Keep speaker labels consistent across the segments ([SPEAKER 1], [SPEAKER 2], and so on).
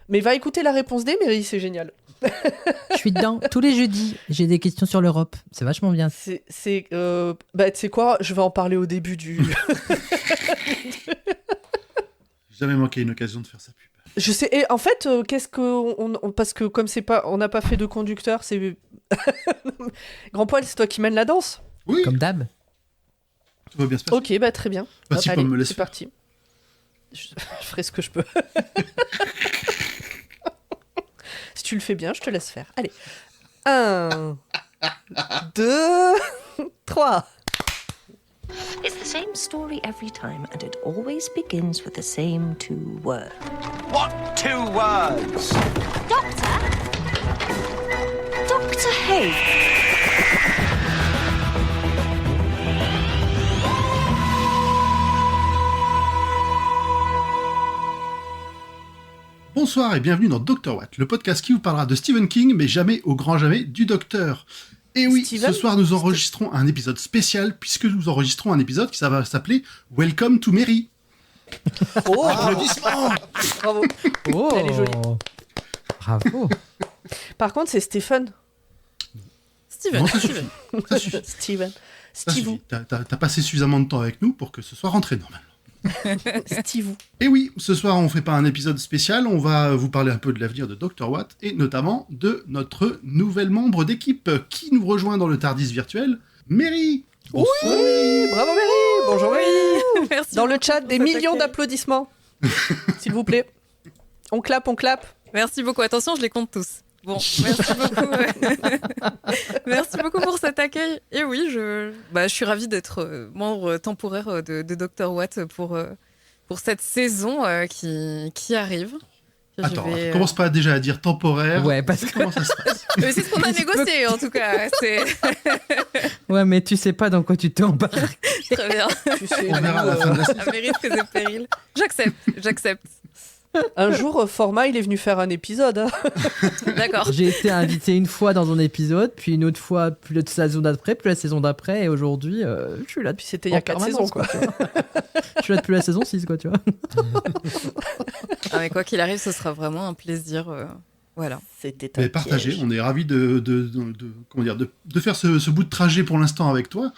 [SPEAKER 1] Mais va écouter la réponse d'Emery, c'est génial.
[SPEAKER 2] Je suis dedans. Tous les jeudis, j'ai des questions sur l'Europe. C'est vachement bien.
[SPEAKER 1] Tu sais quoi, je vais en parler au début du...
[SPEAKER 3] J'ai jamais manqué une occasion de faire sa pub.
[SPEAKER 1] Je sais, et en fait, qu'est-ce que... parce que comme c'est pas, on n'a pas fait de conducteur, c'est... Grand Poil, c'est toi qui mène la danse.
[SPEAKER 3] Oui,
[SPEAKER 2] Comme d'hab.
[SPEAKER 3] tout va bien se passer.
[SPEAKER 1] Ok, bah très bien.
[SPEAKER 3] Bah, si,
[SPEAKER 1] allez,
[SPEAKER 3] Pomme me laisse
[SPEAKER 1] c'est
[SPEAKER 3] faire.
[SPEAKER 1] parti. Je ferai ce que je peux. Si tu le fais bien, je te laisse faire. Allez. 1, 2, 3.
[SPEAKER 4] It's the same story every time, and it always begins with the same two words.
[SPEAKER 5] What 2 words?
[SPEAKER 4] Doctor? Doctor who?
[SPEAKER 3] Bonsoir et bienvenue dans Dr. Watt, le podcast qui vous parlera de Stephen King, mais jamais au grand jamais du Docteur. Et oui,
[SPEAKER 1] Steven,
[SPEAKER 3] ce soir nous enregistrons un épisode spécial, puisque nous enregistrons un épisode qui va s'appeler Welcome to Mary.
[SPEAKER 1] Oh,
[SPEAKER 3] Applaudissements.
[SPEAKER 1] bravo.
[SPEAKER 2] Oh,
[SPEAKER 1] Elle est jolie.
[SPEAKER 2] Bravo.
[SPEAKER 1] Par contre, c'est Stephen.
[SPEAKER 6] Steven.
[SPEAKER 3] Non, ça suffit. Ça suffit.
[SPEAKER 1] Steven.
[SPEAKER 3] Ça
[SPEAKER 1] Steve.
[SPEAKER 3] suffit. T'as passé suffisamment de temps avec nous pour que ce soit rentré normalement.
[SPEAKER 1] Steve.
[SPEAKER 3] Et oui, ce soir on fait pas un épisode spécial, on va vous parler un peu de l'avenir de Dr. Watt et notamment de notre nouvelle membre d'équipe qui nous rejoint dans le Tardis virtuel, Mary. Bonsoir.
[SPEAKER 1] Oui, bravo Mary. Bonjour Mary.
[SPEAKER 6] Merci
[SPEAKER 1] Dans le
[SPEAKER 6] beaucoup
[SPEAKER 1] chat,
[SPEAKER 6] pour
[SPEAKER 1] des
[SPEAKER 6] cet
[SPEAKER 1] millions
[SPEAKER 6] accueil.
[SPEAKER 1] d'applaudissements. S'il vous plaît. On clappe, on clappe.
[SPEAKER 6] Merci beaucoup. Attention, je les compte tous. Bon, merci beaucoup. Merci beaucoup pour cet accueil. Et oui, je suis ravie d'être membre temporaire de Dr. Watt pour cette saison qui arrive.
[SPEAKER 3] Attends, commence pas déjà à dire temporaire.
[SPEAKER 2] Ouais, parce que...
[SPEAKER 3] Comment ça se passe?
[SPEAKER 6] Mais c'est ce qu'on a négocié, en tout cas. C'est
[SPEAKER 2] Ouais, mais tu sais pas dans quoi tu t'embarques.
[SPEAKER 6] très bien.
[SPEAKER 1] Tu sais,
[SPEAKER 3] On verra à la fin de la saison.
[SPEAKER 6] À mérite, prise et péril. J'accepte.
[SPEAKER 1] un jour, Format, il est venu faire un épisode. Hein.
[SPEAKER 6] D'accord.
[SPEAKER 2] J'ai été invité une fois dans un épisode, puis une autre fois, puis la saison d'après, puis la saison d'après, et aujourd'hui, je suis là
[SPEAKER 1] Puis c'était il y a
[SPEAKER 2] en
[SPEAKER 1] 4
[SPEAKER 2] permanence,
[SPEAKER 1] saisons, quoi.
[SPEAKER 2] tu vois. Je suis là depuis la saison 6, quoi, tu vois.
[SPEAKER 6] Ah, mais quoi qu'il arrive, ce sera vraiment un plaisir. Voilà.
[SPEAKER 1] C'était un
[SPEAKER 3] Mais partagé,
[SPEAKER 1] piège.
[SPEAKER 3] on est ravis de faire ce bout de trajet pour l'instant avec toi.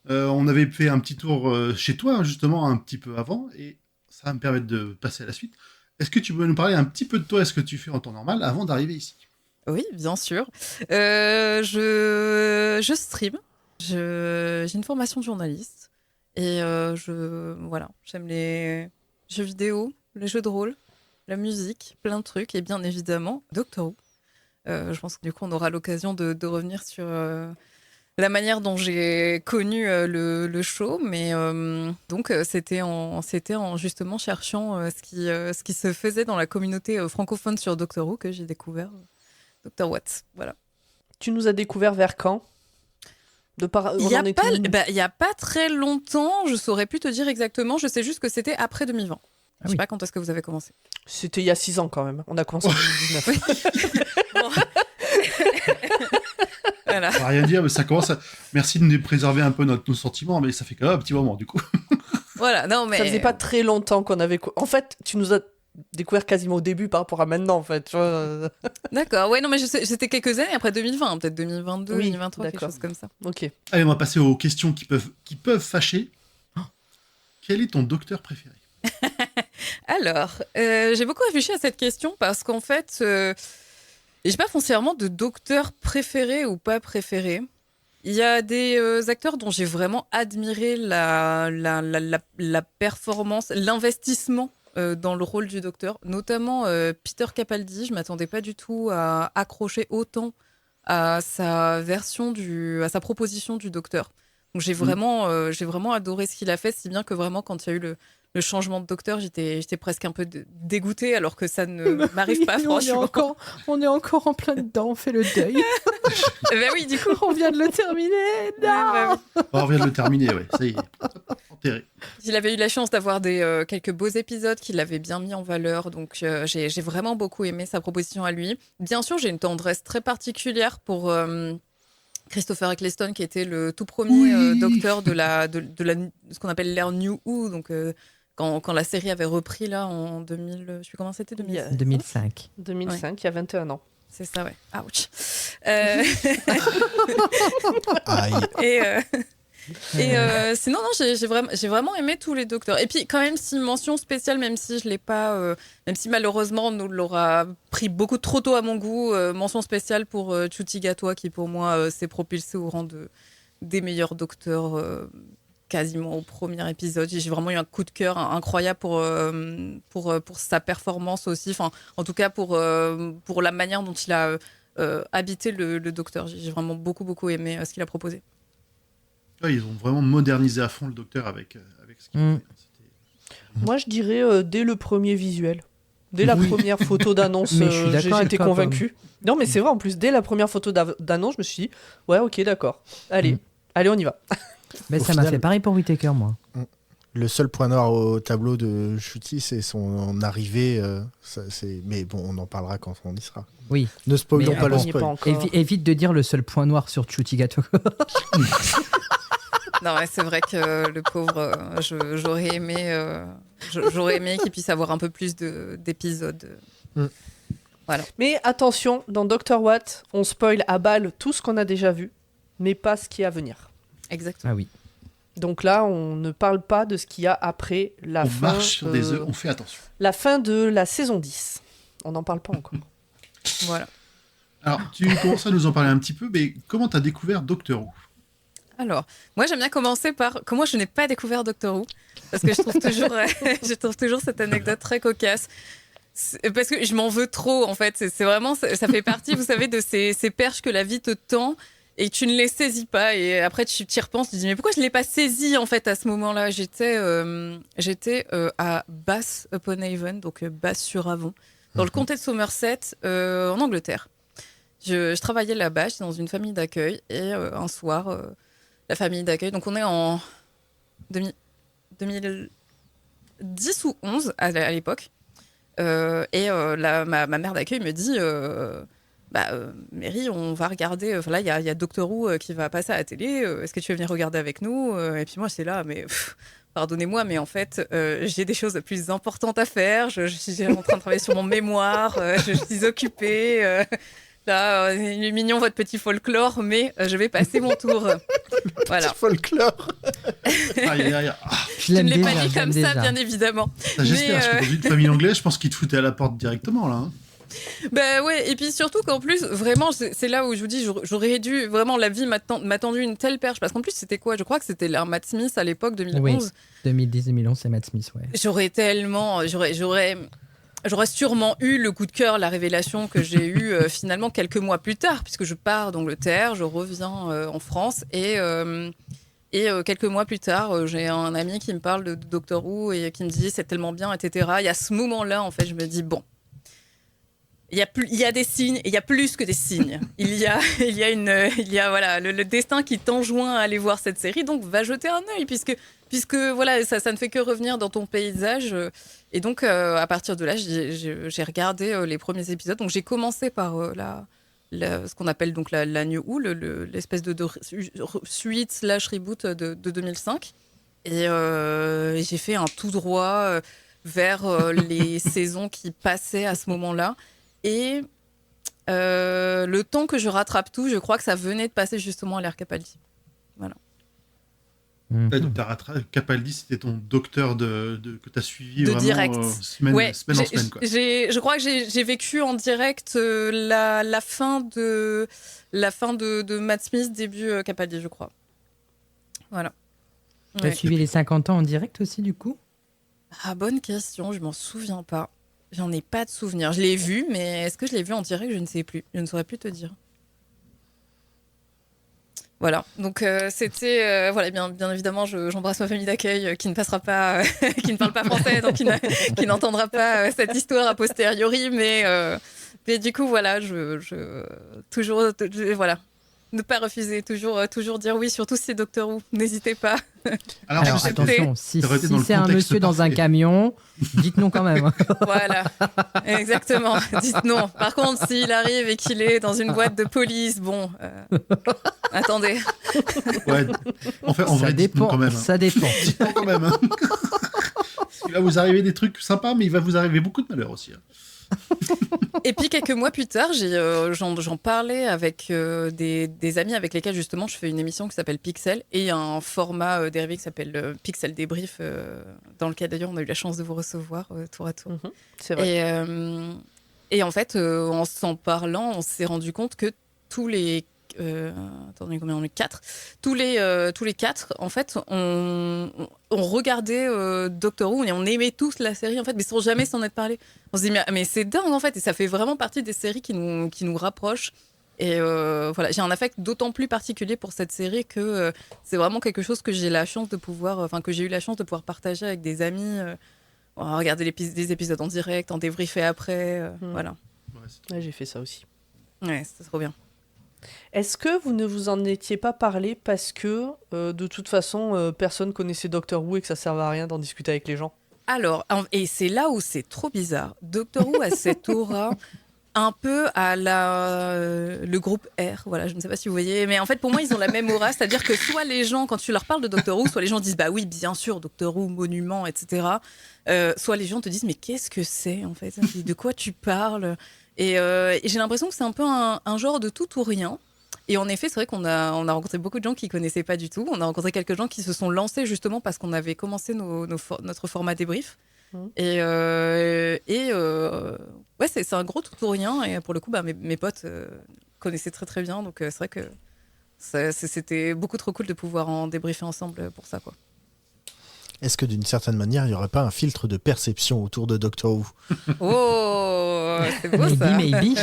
[SPEAKER 3] On avait fait un petit tour chez toi, justement, un petit peu avant, et ça va me permettre de passer à la suite. Est-ce que tu peux nous parler un petit peu de toi, est-ce que tu fais en temps normal, avant d'arriver ici?
[SPEAKER 6] Oui, bien sûr. Je stream. J'ai une formation de journaliste. Et j'aime les jeux vidéo, les jeux de rôle, la musique, plein de trucs. Et bien évidemment, Doctor Who. Je pense que du coup, on aura l'occasion de revenir sur la manière dont j'ai connu le show. Mais donc, c'était en justement cherchant ce qui se faisait dans la communauté francophone sur Doctor Who que j'ai découvert Dr. Watt. Voilà.
[SPEAKER 1] Tu nous as découvert vers quand?
[SPEAKER 6] Il n'y a pas très longtemps, je saurais plus te dire exactement. Je sais juste que c'était après 2020. Je sais pas quand est-ce que vous avez commencé.
[SPEAKER 1] C'était il y a 6 ans quand même. On a commencé en 2019.
[SPEAKER 6] Bon. Voilà.
[SPEAKER 3] On va rien dire, mais ça commence à... Merci de nous préserver un peu nos sentiments, mais ça fait quand même un petit moment, du coup.
[SPEAKER 6] Voilà, non mais
[SPEAKER 1] Ça faisait pas très longtemps qu'on avait... En fait, tu nous as découvert quasiment au début par rapport à maintenant, en fait. Tu vois.
[SPEAKER 6] D'accord. Ouais, non mais c'était quelques années après 2020, peut-être 2022,
[SPEAKER 1] Oui,
[SPEAKER 6] 2023, quelque
[SPEAKER 1] d'accord.
[SPEAKER 6] chose comme ça.
[SPEAKER 1] Ok.
[SPEAKER 3] Allez, on va passer aux questions qui peuvent fâcher. Quel est ton docteur préféré?
[SPEAKER 6] Alors, j'ai beaucoup réfléchi à cette question parce qu'en fait, j'ai pas foncièrement de docteur préféré ou pas préféré. Il y a des acteurs dont j'ai vraiment admiré la performance, l'investissement dans le rôle du docteur, notamment Peter Capaldi. Je m'attendais pas du tout à accrocher autant à sa proposition du docteur. Donc j'ai vraiment adoré ce qu'il a fait, si bien que vraiment quand il y a eu le changement de docteur, j'étais presque un peu dégoûtée, alors que ça ne m'arrive pas, franchement.
[SPEAKER 2] On est encore en plein dedans, on fait le deuil.
[SPEAKER 6] Ben oui, du coup.
[SPEAKER 2] On vient de le terminer. Non.
[SPEAKER 3] On vient de le terminer, ouais. Ça y est. Enterré.
[SPEAKER 6] Il avait eu la chance d'avoir quelques beaux épisodes qui l'avaient bien mis en valeur, donc j'ai vraiment beaucoup aimé sa proposition à lui. Bien sûr, j'ai une tendresse très particulière pour Christopher Eccleston, qui était le tout premier docteur de ce qu'on appelle l'ère New Who, donc quand la série avait repris là en 2000, je sais plus comment c'était,
[SPEAKER 2] 2005.
[SPEAKER 1] 2005, il y a 21 ans.
[SPEAKER 6] C'est ça, ouais. Ouch.
[SPEAKER 7] Aïe.
[SPEAKER 6] Sinon, non, j'ai vraiment aimé tous les docteurs. Et puis, quand même, si mention spéciale, même si je l'ai pas, même si malheureusement, on nous l'aura pris beaucoup trop tôt à mon goût, mention spéciale pour Ncuti Gatwa, qui pour moi s'est propulsé au rang des meilleurs docteurs quasiment au premier épisode. J'ai vraiment eu un coup de cœur incroyable pour sa performance aussi. Enfin, en tout cas, pour la manière dont il a habité le docteur. J'ai vraiment beaucoup aimé ce qu'il a proposé.
[SPEAKER 3] Ouais, ils ont vraiment modernisé à fond le docteur avec ce qu'il fait.
[SPEAKER 1] Moi, je dirais dès le premier visuel. Dès la première photo d'annonce,
[SPEAKER 2] Mais je suis d'accord avec
[SPEAKER 1] j'étais
[SPEAKER 2] toi,
[SPEAKER 1] convaincu. Non, mais c'est vrai, en plus, dès la première photo d'annonce, je me suis dit, ouais, ok, d'accord. Allez, on y va.
[SPEAKER 2] Mais
[SPEAKER 7] Au
[SPEAKER 2] ça m'a
[SPEAKER 7] final-
[SPEAKER 2] fait pareil pour Whittaker, moi.
[SPEAKER 7] Le seul point noir au tableau de Ncuti, c'est son arrivée. Mais bon, on en parlera quand on y sera.
[SPEAKER 2] Oui.
[SPEAKER 7] Ne spoilons
[SPEAKER 2] Mais
[SPEAKER 7] pas le
[SPEAKER 1] on n'y est pas
[SPEAKER 7] spoil.
[SPEAKER 1] encore.
[SPEAKER 2] Évite de dire le seul point noir sur Ncuti Gatwa.
[SPEAKER 6] Non, ouais, c'est vrai que le pauvre, j'aurais aimé qu'il puisse avoir un peu plus d'épisodes.
[SPEAKER 1] Mais attention, dans Dr. Watt, on spoil à balle tout ce qu'on a déjà vu, mais pas ce qui est à venir.
[SPEAKER 6] Exactement.
[SPEAKER 2] Ah oui.
[SPEAKER 1] Donc là, on ne parle pas de ce qu'il y a après la
[SPEAKER 3] On
[SPEAKER 1] fin.
[SPEAKER 3] marche sur des œufs, on fait attention.
[SPEAKER 1] La fin de la saison 10. On n'en parle pas encore.
[SPEAKER 6] Voilà.
[SPEAKER 3] Alors, tu commences à nous en parler un petit peu, mais comment t'as découvert Doctor Who?
[SPEAKER 6] Alors, moi, j'aime bien commencer par comment je n'ai pas découvert Doctor Who, parce que je trouve toujours cette anecdote très cocasse. Parce que je m'en veux trop, en fait. C'est vraiment, ça fait partie, vous savez, de ces perches que la vie te tend et tu ne les saisis pas. Et après, tu t'y repenses, tu te dis, mais pourquoi je ne l'ai pas saisi, en fait, à ce moment-là? J'étais à Bath-upon-Avon, donc Bath-sur-Avon, dans le comté de Somerset, en Angleterre. Je travaillais là-bas, j'étais dans une famille d'accueil, et un soir, la famille d'accueil, donc on est en 2010 ou 11 à l'époque, ma mère d'accueil me dit Mary, on va regarder, là il y a Doctor Who qui va passer à la télé, est-ce que tu veux venir regarder avec nous? Et puis moi j'étais là, mais pardonnez-moi, mais en fait j'ai des choses plus importantes à faire, je suis en train de travailler sur mon mémoire, je suis occupée, là il est mignon votre petit folklore, mais je vais passer mon tour. Voilà.
[SPEAKER 7] Petit folklore.
[SPEAKER 2] Je
[SPEAKER 6] Je
[SPEAKER 2] l'aime
[SPEAKER 6] ne l'ai pas
[SPEAKER 2] déjà,
[SPEAKER 6] dit
[SPEAKER 2] je l'aime
[SPEAKER 6] comme ça,
[SPEAKER 2] déjà.
[SPEAKER 6] bien évidemment.
[SPEAKER 3] J'espère, parce
[SPEAKER 6] Mais,
[SPEAKER 3] que dans une famille anglaise, je pense qu'ils te foutaient à la porte directement, là. Hein.
[SPEAKER 6] Bah ouais, et puis surtout qu'en plus, vraiment, c'est là où je vous dis, j'aurais dû, vraiment, la vie m'a tendu une telle perche, parce qu'en plus, c'était quoi? Je crois que c'était l'ère Matt Smith à l'époque, 2011.
[SPEAKER 2] Oui, 2010-2011, c'est Matt Smith, ouais.
[SPEAKER 6] J'aurais sûrement eu le coup de cœur, la révélation que j'ai eue finalement quelques mois plus tard, puisque je pars d'Angleterre, je reviens en France, et quelques mois plus tard, j'ai un ami qui me parle de Doctor Who et qui me dit c'est tellement bien, etc. Et à ce moment-là, en fait, je me dis bon, il y a des signes, et il y a plus que des signes. Il y a voilà, le destin qui t'enjoint à aller voir cette série, donc va jeter un œil, puisque voilà, ça ne fait que revenir dans ton paysage. Et donc, à partir de là, j'ai regardé les premiers épisodes. Donc, j'ai commencé par ce qu'on appelle donc la New Who, l'espèce de suite / reboot de 2005. Et j'ai fait un tout droit vers les saisons qui passaient à ce moment-là. Et le temps que je rattrape tout, je crois que ça venait de passer justement à l'ère Capaldi. Voilà.
[SPEAKER 3] Ouais, donc Capaldi, c'était ton docteur que tu as suivi
[SPEAKER 6] De
[SPEAKER 3] vraiment
[SPEAKER 6] direct.
[SPEAKER 3] semaine en semaine. Quoi.
[SPEAKER 6] Je crois que j'ai vécu en direct la fin de Matt Smith, début Capaldi, je crois. Voilà.
[SPEAKER 2] Tu as suivi les 50 ans en direct aussi, du coup?
[SPEAKER 6] Ah, bonne question, je m'en souviens pas. J'en ai pas de souvenir. Je l'ai vu, mais est-ce que je l'ai vu en direct? Je ne sais plus. Je ne saurais plus te dire. Voilà, donc c'était voilà, bien évidemment, j'embrasse ma famille d'accueil qui ne passera pas, qui ne parle pas français, donc qui n'entendra pas cette histoire a posteriori, mais du coup voilà, voilà, ne pas refuser, toujours dire oui, surtout si c'est Doctor Who, n'hésitez pas.
[SPEAKER 2] Alors
[SPEAKER 3] je sais que
[SPEAKER 2] attention, si
[SPEAKER 3] t'aurais été dans le
[SPEAKER 2] c'est un
[SPEAKER 3] contexte
[SPEAKER 2] monsieur dans un
[SPEAKER 3] parfait.
[SPEAKER 2] camion, dites non quand même.
[SPEAKER 6] Voilà, exactement. Dites non. Par contre, s'il arrive et qu'il est dans une boîte de police, bon, attendez.
[SPEAKER 3] Ouais. En fait, en
[SPEAKER 2] Ça
[SPEAKER 3] vrai, dites-nous
[SPEAKER 2] dépend,
[SPEAKER 3] quand même. Hein.
[SPEAKER 2] ça dépend.
[SPEAKER 3] Dites-nous quand même. Hein. Il va vous arriver des trucs sympas, mais il va vous arriver beaucoup de malheur aussi.
[SPEAKER 6] Et puis quelques mois plus tard, j'en parlais avec des amis avec lesquels justement je fais une émission qui s'appelle Pixel et il y a un format dérivé qui s'appelle Pixel Débrief dans lequel d'ailleurs on a eu la chance de vous recevoir tour à tour.
[SPEAKER 1] C'est vrai.
[SPEAKER 6] Et en fait, en s'en parlant, on s'est rendu compte que tous les attendez, combien on est 4 tous les 4 en fait on regardait Doctor Who et on aimait tous la série en fait mais sans jamais s'en être parlé. On se dit mais c'est dingue en fait et ça fait vraiment partie des séries qui nous rapprochent et voilà, j'ai un affect d'autant plus particulier pour cette série que c'est vraiment quelque chose que j'ai eu la chance de pouvoir partager avec des amis, regarder des épisodes en direct, en débriefer après, voilà.
[SPEAKER 1] Ouais, j'ai fait ça aussi.
[SPEAKER 6] Ouais, c'est trop bien.
[SPEAKER 1] Est-ce que vous ne vous en étiez pas parlé parce que, de toute façon, personne connaissait Doctor Who et que ça servait à rien d'en discuter avec les gens?
[SPEAKER 6] Alors, et c'est là où c'est trop bizarre. Doctor Who a cette aura un peu à le groupe R. Voilà, je ne sais pas si vous voyez. Mais en fait, pour moi, ils ont la même aura. C'est-à-dire que soit les gens, quand tu leur parles de Doctor Who, soit les gens disent « Bah oui, bien sûr, Doctor Who, monument, etc. » Soit les gens te disent « Mais qu'est-ce que c'est, en fait? De quoi tu parles ?» Et j'ai l'impression que c'est un peu un genre de tout ou rien. Et en effet, c'est vrai qu'on a rencontré beaucoup de gens qui ne connaissaient pas du tout. On a rencontré quelques gens qui se sont lancés justement parce qu'on avait commencé notre format débrief. Et ouais, c'est un gros tout ou rien. Et pour le coup, mes potes connaissaient très très bien. Donc c'est vrai que c'était beaucoup trop cool de pouvoir en débriefer ensemble pour ça, quoi.
[SPEAKER 7] Est-ce que d'une certaine manière, il n'y aurait pas un filtre de perception autour de Doctor Who?
[SPEAKER 6] Oh, c'est beau ça.
[SPEAKER 2] Maybe.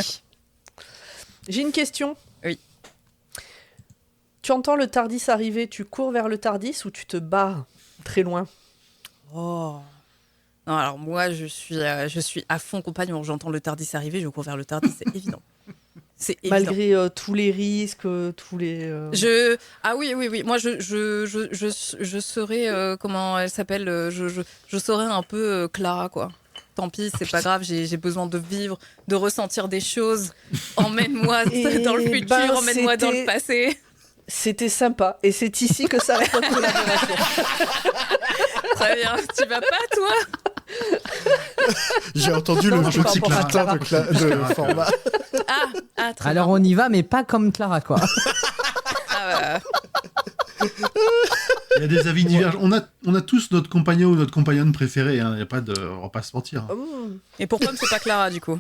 [SPEAKER 1] J'ai une question.
[SPEAKER 6] Oui.
[SPEAKER 1] Tu entends le Tardis arriver, tu cours vers le Tardis ou tu te barres très loin?
[SPEAKER 6] Oh. Non, alors moi, je suis à fond compagnon. J'entends le Tardis arriver, je cours vers le Tardis, c'est évident. C'est évident.
[SPEAKER 1] Malgré tous les risques, tous les...
[SPEAKER 6] Ah oui. Moi, je serais... comment elle s'appelle je serais un peu Clara, quoi. Tant pis, c'est pas grave, j'ai besoin de vivre, de ressentir des choses. Emmène-moi dans le futur, emmène-moi dans le passé.
[SPEAKER 1] C'était sympa. Et c'est ici que s'arrête notre collaboration.
[SPEAKER 6] Très bien. Tu vas pas, toi?
[SPEAKER 7] J'ai entendu le jeu de Clara de format.
[SPEAKER 6] Très
[SPEAKER 2] Alors
[SPEAKER 6] bien.
[SPEAKER 2] on y va, mais pas comme Clara, quoi.
[SPEAKER 3] Il y a des avis divergents. On a tous notre compagnon ou notre compagnonne préférée. Hein. Il y a pas de... On va pas se mentir. Hein.
[SPEAKER 6] Et pour Pomme, c'est pas Clara, du coup.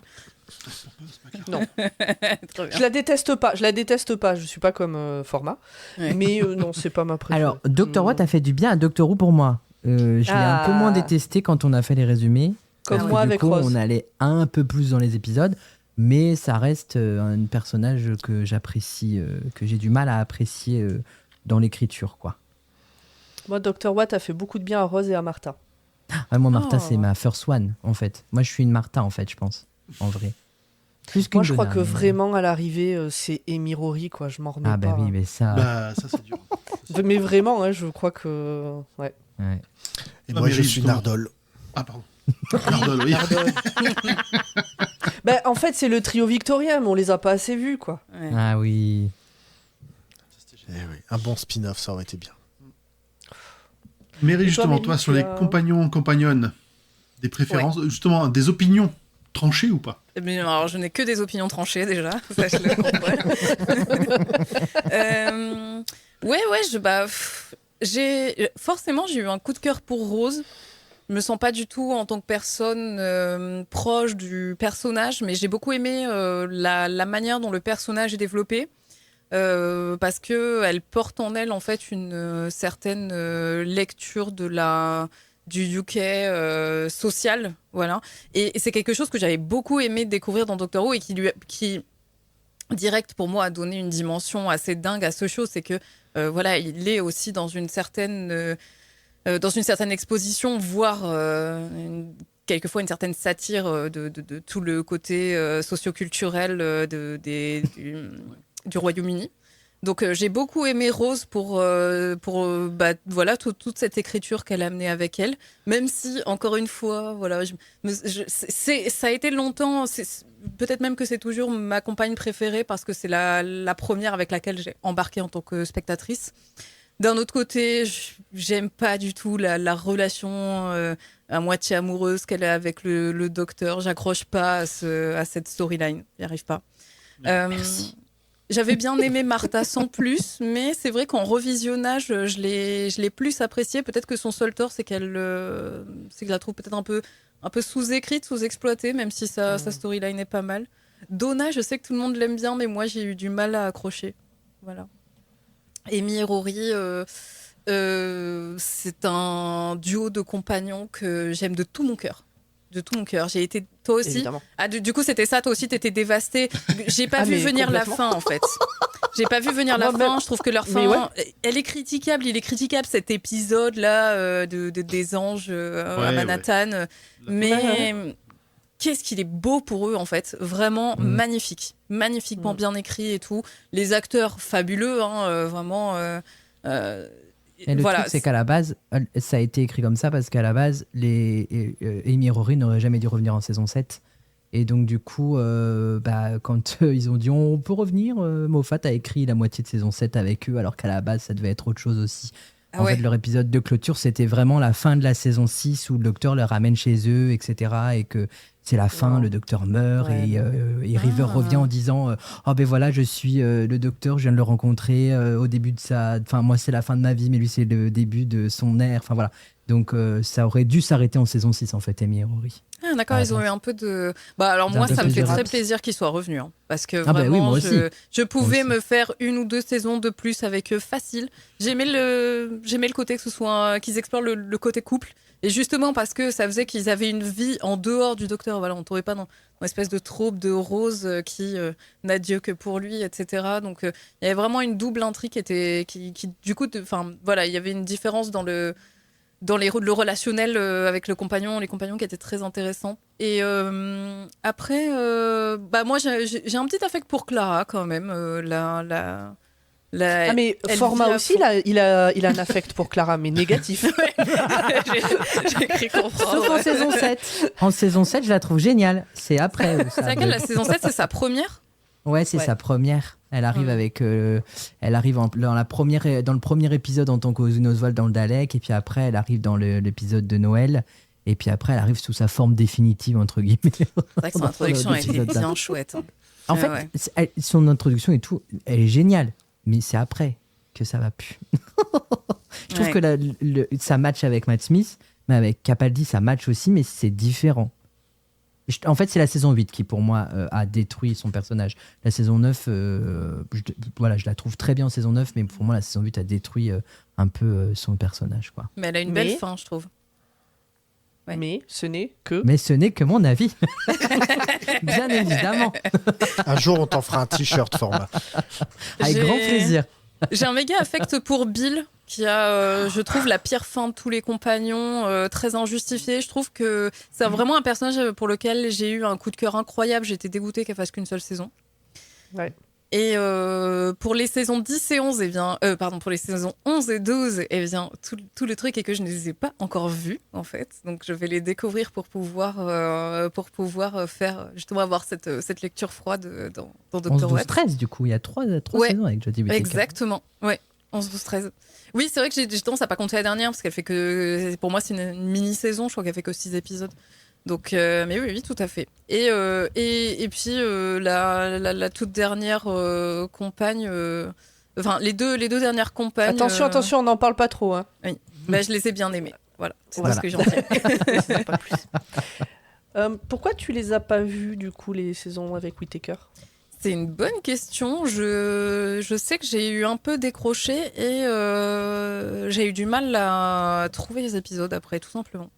[SPEAKER 1] Non.
[SPEAKER 6] Très bien.
[SPEAKER 1] Je la déteste pas. Je suis pas comme format.
[SPEAKER 6] Ouais.
[SPEAKER 1] Mais non, c'est pas ma préférée.
[SPEAKER 2] Alors, Doctor Who a fait du bien à Doctor Who pour moi. Je l'ai un peu moins détesté quand on a fait les résumés.
[SPEAKER 1] Comme
[SPEAKER 2] Parce
[SPEAKER 1] moi
[SPEAKER 2] que, du
[SPEAKER 1] avec
[SPEAKER 2] coup,
[SPEAKER 1] Rose.
[SPEAKER 2] on allait un peu plus dans les épisodes, mais ça reste un personnage que j'apprécie, que j'ai du mal à apprécier dans l'écriture, quoi.
[SPEAKER 1] Moi, Dr. Watt a fait beaucoup de bien à Rose et à Martha.
[SPEAKER 2] Ah, moi, Martha, c'est ma first one, en fait. Moi, je suis une Martha, en fait, je pense, en vrai. Plus qu'une
[SPEAKER 1] Moi, je crois
[SPEAKER 2] Donna,
[SPEAKER 1] que
[SPEAKER 2] mais-
[SPEAKER 1] vraiment, à l'arrivée, c'est Amy Rory, quoi. Je m'en remets
[SPEAKER 2] Ah, bah
[SPEAKER 1] pas.
[SPEAKER 2] oui, mais ça...
[SPEAKER 3] Bah, ça, c'est dur.
[SPEAKER 1] Mais vraiment, hein, je crois que... Ouais.
[SPEAKER 2] ouais.
[SPEAKER 7] Et
[SPEAKER 3] Ah,
[SPEAKER 7] moi,
[SPEAKER 3] mais
[SPEAKER 7] je suis
[SPEAKER 3] justement.
[SPEAKER 7] Nardole.
[SPEAKER 3] Ah, pardon. Pardon, oui.
[SPEAKER 1] Ben, en fait, c'est le trio victorien, mais on les a pas assez vus, quoi.
[SPEAKER 6] Ouais.
[SPEAKER 2] Ah oui.
[SPEAKER 7] Eh oui, un bon spin-off, ça aurait été bien.
[SPEAKER 3] Mary, justement,
[SPEAKER 1] Amélie,
[SPEAKER 3] toi, sur
[SPEAKER 1] tu
[SPEAKER 3] les
[SPEAKER 1] as-
[SPEAKER 3] compagnons, compagnonnes, des préférences, justement, des opinions tranchées ou pas?
[SPEAKER 6] Mais alors, je n'ai que des opinions tranchées déjà, sache-le. Forcément, j'ai eu un coup de cœur pour Rose. Je me sens pas du tout en tant que personne proche du personnage, mais j'ai beaucoup aimé la manière dont le personnage est développé. Parce que elle porte en elle en fait une certaine lecture du UK social, voilà. Et c'est quelque chose que j'avais beaucoup aimé découvrir dans Doctor Who et qui direct pour moi a donné une dimension assez dingue à ce show, c'est que voilà, il est aussi dans une certaine exposition, voire quelquefois une certaine satire de tout le côté socioculturel du Royaume-Uni. Donc j'ai beaucoup aimé Rose pour voilà toute cette écriture qu'elle a amenée avec elle, même si encore une fois voilà ça a été longtemps, peut-être même que c'est toujours ma compagne préférée parce que c'est la première avec laquelle j'ai embarqué en tant que spectatrice. D'un autre côté, j'aime pas du tout la relation à moitié amoureuse qu'elle est avec le docteur. J'accroche pas à cette storyline. J'y arrive pas. J'avais bien aimé Martha sans plus, mais c'est vrai qu'en revisionnage, je l'ai plus appréciée. Peut-être que son seul tort, c'est que je la trouve peut-être un peu sous-écrite, sous-exploitée, même si sa storyline est pas mal. Donna, je sais que tout le monde l'aime bien, mais moi, j'ai eu du mal à accrocher. Voilà. Amy et Rory, c'est un duo de compagnons que j'aime de tout mon cœur. De tout mon cœur. J'ai été, toi aussi.
[SPEAKER 1] Évidemment.
[SPEAKER 6] Ah, du coup, c'était ça. Toi aussi, t'étais dévastée. J'ai pas vu
[SPEAKER 1] mais
[SPEAKER 6] venir la
[SPEAKER 1] complètement.
[SPEAKER 6] fin, en fait. J'ai pas vu venir la
[SPEAKER 1] Moi,
[SPEAKER 6] fin.
[SPEAKER 1] même.
[SPEAKER 6] Je trouve que leur
[SPEAKER 1] Mais
[SPEAKER 6] fin, elle est critiquable. Il est critiquable cet épisode là des anges à Manhattan. Mais qu'est-ce qu'il est beau pour eux, en fait. Vraiment magnifique. Magnifiquement bien écrit et tout. Les acteurs fabuleux, hein, vraiment.
[SPEAKER 2] Et le truc, c'est qu'à la base, ça a été écrit comme ça parce qu'à la base, Amy et Rory n'auraient jamais dû revenir en saison 7. Et donc, du coup, quand ils ont dit on peut revenir, Moffat a écrit la moitié de saison 7 avec eux, alors qu'à la base, ça devait être autre chose aussi. En fait, leur épisode de clôture, c'était vraiment la fin de la saison 6 où le docteur les ramène chez eux, etc. Et que c'est la fin, le docteur meurt et River revient en disant oh ben voilà, je suis le docteur, je viens de le rencontrer au début de sa... Enfin, moi, c'est la fin de ma vie, mais lui, c'est le début de son ère. Enfin, voilà. Donc, ça aurait dû s'arrêter en saison 6, en fait, Amy et Rory.
[SPEAKER 6] Ah, d'accord, ils ont eu un peu de... alors moi, ça me fait très plaisir qu'ils soient revenus. Hein, parce que vraiment,
[SPEAKER 2] moi aussi.
[SPEAKER 6] je pouvais me faire 1 ou 2 saisons de plus avec eux facile. J'aimais le côté que ce soit qu'ils explorent le côté couple. Et justement, parce que ça faisait qu'ils avaient une vie en dehors du docteur. Voilà, on ne tombait pas dans une espèce de trope de Rose qui n'a Dieu que pour lui, etc. Donc, il y avait vraiment une double intrigue qui du coup... voilà, il y avait une différence dans le relationnel avec les compagnons qui étaient très intéressants. Et après, moi, j'ai un petit affect pour Clara quand même.
[SPEAKER 1] Mais Format aussi, il a un affect pour Clara, mais négatif.
[SPEAKER 6] J'ai cru comprendre.
[SPEAKER 1] Sauf en saison 7.
[SPEAKER 2] En saison 7, je la trouve géniale. C'est après.
[SPEAKER 6] C'est laquelle, la saison 7, c'est sa première?
[SPEAKER 2] Ouais, c'est sa première. Elle arrive avec, elle arrive dans le premier épisode en tant qu'Ozzy Oswald dans le Dalek, et puis après elle arrive dans l'épiside de Noël, et puis après elle arrive sous sa forme définitive entre guillemets.
[SPEAKER 6] C'est vrai que son introduction a été bien chouette. Hein.
[SPEAKER 2] En fait, son introduction et tout, elle est géniale, mais c'est après que ça va plus. Je trouve que ça match avec Matt Smith, mais avec Capaldi ça match aussi, mais c'est différent. En fait, c'est la saison 8 qui, pour moi, a détruit son personnage. La saison 9, je la trouve très bien en saison 9, mais pour moi, la saison 8 a détruit un peu son personnage, quoi.
[SPEAKER 6] Mais elle a une belle fin, je trouve. Ouais.
[SPEAKER 1] Mais ce n'est que...
[SPEAKER 2] Mais ce n'est que mon avis. Bien évidemment.
[SPEAKER 7] Un jour, on t'en fera un t-shirt format.
[SPEAKER 2] Avec grand plaisir.
[SPEAKER 6] J'ai un méga affect pour Bill, qui a, je trouve, la pire fin de tous les compagnons, très injustifiée. Je trouve que c'est vraiment un personnage pour lequel j'ai eu un coup de cœur incroyable. J'étais dégoûtée qu'elle fasse qu'une seule saison.
[SPEAKER 1] Ouais.
[SPEAKER 6] Et pour les saisons 10 et 11, pour les saisons 11 et 12, tout le truc est que je ne les ai pas encore vus, en fait. Donc, je vais les découvrir pour pouvoir faire, justement, avoir cette lecture froide dans Dr.
[SPEAKER 2] 11,
[SPEAKER 6] Watt.
[SPEAKER 2] 13, du coup, il y a 3 saisons avec Jodie Whittaker.
[SPEAKER 6] Exactement, ouais. 11, 12, 13. Oui, c'est vrai que j'ai tendance à pas compter la dernière, parce qu'elle fait que, pour moi, c'est une mini-saison, je crois qu'elle fait que 6 épisodes. Donc, mais oui, tout à fait. Et puis, la toute dernière compagne, les deux dernières compagnes.
[SPEAKER 1] Attention, on n'en parle pas trop. Hein.
[SPEAKER 6] Oui, je les ai bien aimées. Voilà, c'est tout ce que j'en dis.
[SPEAKER 1] Pas plus. Pourquoi tu les as pas vues, du coup, les saisons avec Whittaker ?
[SPEAKER 6] C'est une bonne question. Je sais que j'ai eu un peu décroché et j'ai eu du mal à trouver les épisodes après, tout simplement.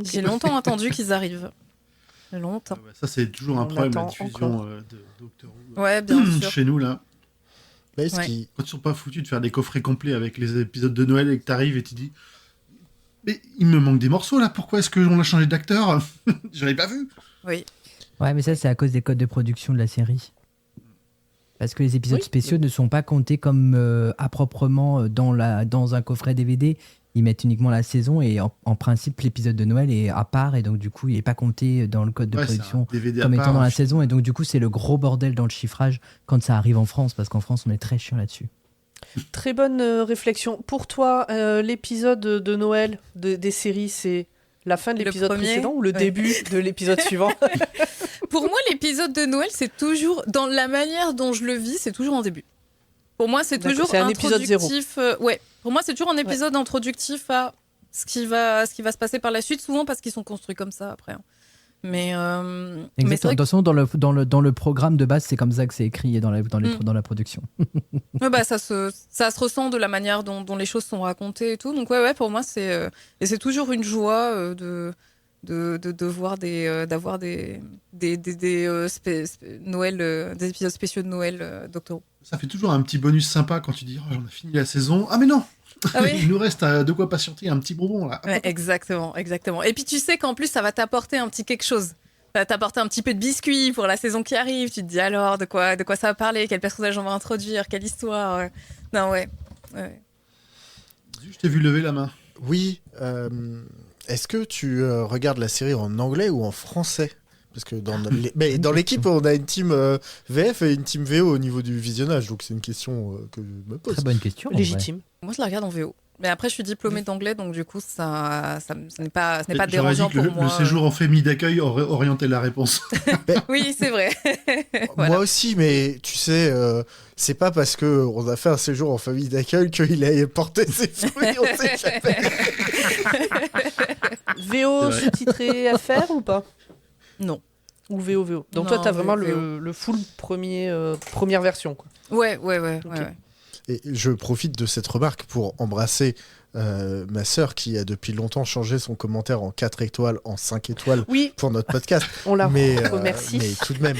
[SPEAKER 6] J'ai longtemps attendu qu'ils arrivent. Longtemps.
[SPEAKER 3] Ça, c'est toujours un problème, la diffusion de Doctor Who.
[SPEAKER 6] Ouais, bien sûr.
[SPEAKER 3] Chez nous, là.
[SPEAKER 7] Quand
[SPEAKER 3] ils sont pas foutus de faire des coffrets complets avec les épisodes de Noël et que t'arrives et tu dis mais il me manque des morceaux, là. Pourquoi est-ce qu'on a changé d'acteur ? Je l'avais pas vu.
[SPEAKER 6] Oui.
[SPEAKER 2] Ouais, mais ça, c'est à cause des codes de production de la série. Parce que les épisodes spéciaux ne sont pas comptés comme à proprement dans un coffret DVD. Ils mettent uniquement la saison et en principe, l'épisode de Noël est à part et donc du coup, il n'est pas compté dans le code de production comme étant dans la saison. Et donc du coup, c'est le gros bordel dans le chiffrage quand ça arrive en France, parce qu'en France, on est très chiant là-dessus.
[SPEAKER 1] Très bonne réflexion. Pour toi, l'épisode de Noël des séries, c'est La fin de
[SPEAKER 6] Le
[SPEAKER 1] l'épisode
[SPEAKER 6] premier,
[SPEAKER 1] précédent ou le
[SPEAKER 6] ouais.
[SPEAKER 1] début de l'épisode suivant?
[SPEAKER 6] Pour moi, l'épisode de Noël, c'est toujours, dans la manière dont je le vis, c'est toujours en début. Pour moi, c'est
[SPEAKER 1] D'accord,
[SPEAKER 6] toujours
[SPEAKER 1] c'est un épisode zéro.
[SPEAKER 6] introductif. Ouais, pour moi, c'est toujours un épisode introductif à ce qui va se passer par la suite, souvent parce qu'ils sont construits comme ça après. Hein. Mais c'est
[SPEAKER 2] Exactement.
[SPEAKER 6] vrai
[SPEAKER 2] De toute façon, dans le programme de base, c'est comme ça que c'est écrit dans la production.
[SPEAKER 6] ouais, bah, ça se ressent de la manière dont les choses sont racontées et tout. Donc ouais, pour moi, et c'est toujours une joie de voir d'avoir des Noël, des épisodes spéciaux de Noël Doctor Who.
[SPEAKER 3] Ça fait toujours un petit bonus sympa quand tu dis j'en ai fini la saison. Ah mais non
[SPEAKER 6] Ah oui.
[SPEAKER 3] Il nous reste de quoi patienter un petit bonbon là.
[SPEAKER 6] Ouais, exactement. Et puis tu sais qu'en plus, ça va t'apporter un petit quelque chose. Ça va t'apporter un petit peu de biscuit pour la saison qui arrive. Tu te dis alors de quoi ça va parler, quel personnage on va introduire, quelle histoire. Non, ouais.
[SPEAKER 3] Je t'ai vu lever la main.
[SPEAKER 7] Oui. Est-ce que tu regardes la série en anglais ou en français? Parce que dans l'équipe, on a une team VF et une team VO au niveau du visionnage. Donc c'est une question que je me pose.
[SPEAKER 2] Très bonne question. en vrai.
[SPEAKER 1] Légitime.
[SPEAKER 6] Moi, je la regarde en VO. Mais après, je suis diplômée d'anglais, donc du coup, ce n'est pas
[SPEAKER 3] J'aurais
[SPEAKER 6] dérangeant
[SPEAKER 3] dit que
[SPEAKER 6] pour moi.
[SPEAKER 3] le séjour en famille d'accueil aurait orienté la réponse.
[SPEAKER 6] Oui, c'est vrai.
[SPEAKER 7] Moi aussi, mais tu sais, c'est pas parce qu'on a fait un séjour en famille d'accueil qu'il a porté ses fruits. On sait jamais.
[SPEAKER 1] VO
[SPEAKER 3] C'est vrai.
[SPEAKER 1] sous-titré FR ou pas?
[SPEAKER 6] Non.
[SPEAKER 1] Ou VO. Donc
[SPEAKER 6] Non,
[SPEAKER 1] toi, t'as vraiment
[SPEAKER 6] VO.
[SPEAKER 1] le full première version, quoi.
[SPEAKER 6] Ouais.
[SPEAKER 1] Ok.
[SPEAKER 7] Et je profite de cette remarque pour embrasser ma sœur qui a depuis longtemps changé son commentaire en 4 étoiles en 5 étoiles
[SPEAKER 1] Oui,
[SPEAKER 7] pour notre podcast.
[SPEAKER 1] on la
[SPEAKER 7] mais
[SPEAKER 1] remercie.
[SPEAKER 7] mais tout de même,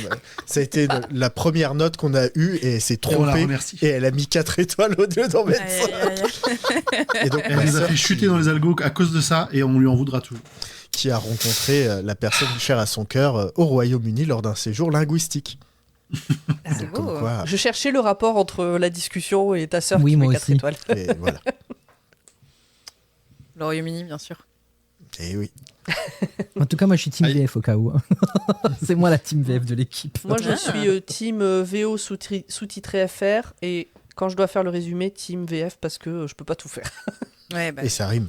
[SPEAKER 7] ça a été la première note qu'on a eue et elle s'est
[SPEAKER 3] Et on la
[SPEAKER 7] trompée.
[SPEAKER 3] remercie.
[SPEAKER 7] Et elle a mis 4 étoiles au lieu d'en mettre 5. Et donc,
[SPEAKER 3] Elle
[SPEAKER 7] ma
[SPEAKER 3] nous a
[SPEAKER 7] sœur
[SPEAKER 3] fait chuter dans les algos à cause de ça et on lui en voudra toujours.
[SPEAKER 7] qui a rencontré la personne chère à son cœur au Royaume-Uni lors d'un séjour linguistique.
[SPEAKER 6] C'est
[SPEAKER 7] Comme
[SPEAKER 6] beau.
[SPEAKER 7] quoi,
[SPEAKER 1] Je cherchais le rapport entre la discussion et ta sœur
[SPEAKER 2] Oui,
[SPEAKER 1] qui met
[SPEAKER 2] moi
[SPEAKER 1] 4
[SPEAKER 2] aussi.
[SPEAKER 1] étoiles.
[SPEAKER 7] et voilà.
[SPEAKER 6] Le Royaume-Uni, bien sûr.
[SPEAKER 7] Et oui.
[SPEAKER 2] En tout cas, moi, je suis team
[SPEAKER 3] Allez.
[SPEAKER 2] VF au cas où. C'est moi la team VF de l'équipe.
[SPEAKER 1] Moi, je
[SPEAKER 6] Ah.
[SPEAKER 1] suis team VO sous-titré FR et quand je dois faire le résumé, team VF parce que je peux pas tout faire.
[SPEAKER 6] Ouais, bah,
[SPEAKER 7] Et ça rime.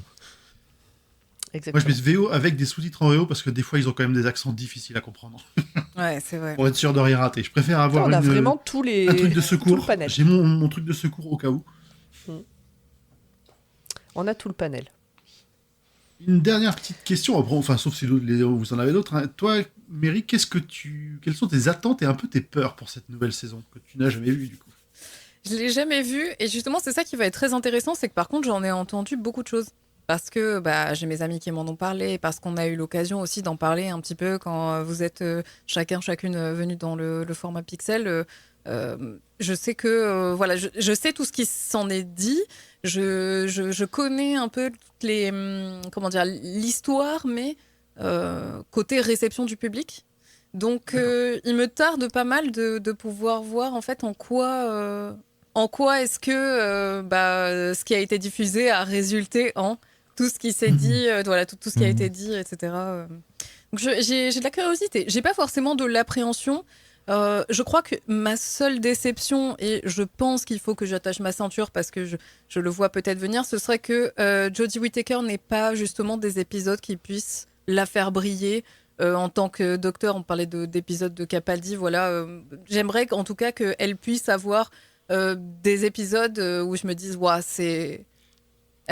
[SPEAKER 3] Moi,
[SPEAKER 1] Exactement.
[SPEAKER 3] je mets VO avec des sous-titres en VO parce que des fois, ils ont quand même des accents difficiles à comprendre.
[SPEAKER 6] ouais, c'est vrai.
[SPEAKER 3] Pour être sûr de rien rater. Je préfère avoir
[SPEAKER 1] on a
[SPEAKER 3] une-
[SPEAKER 1] vraiment tous les
[SPEAKER 3] un truc de
[SPEAKER 1] tout le
[SPEAKER 3] secours.
[SPEAKER 1] panel.
[SPEAKER 3] J'ai mon truc de secours au cas où.
[SPEAKER 1] On a tout le panel.
[SPEAKER 3] Une dernière petite question, après, enfin, sauf si vous en avez d'autres. Hein. Toi, Mary, quelles sont tes attentes et un peu tes peurs pour cette nouvelle saison que tu n'as jamais vue du coup?
[SPEAKER 6] Je l'ai jamais vu et justement c'est ça qui va être très intéressant, c'est que par contre j'en ai entendu beaucoup de choses parce que bah, j'ai mes amis qui m'en ont parlé, parce qu'on a eu l'occasion aussi d'en parler un petit peu quand vous êtes chacune venus dans le format Pixel. Je sais que voilà, je sais tout ce qui s'en est dit. Je connais un peu toutes les comment dire l'histoire, mais côté réception du public. Donc il me tarde pas mal de pouvoir voir en fait en quoi est-ce que ce qui a été diffusé a résulté en tout ce qui s'est dit, voilà, tout ce qui a été dit, etc. Donc j'ai de la curiosité. J'ai pas forcément de l'appréhension. Je crois que ma seule déception, et je pense qu'il faut que j'attache ma ceinture parce que je le vois peut-être venir, ce serait que Jodie Whittaker n'ait pas justement des épisodes qui puissent la faire briller. En tant que docteur, on parlait d'épisodes de Capaldi, voilà. J'aimerais en tout cas qu'elle puisse avoir des épisodes où je me dise, ouais, c'est...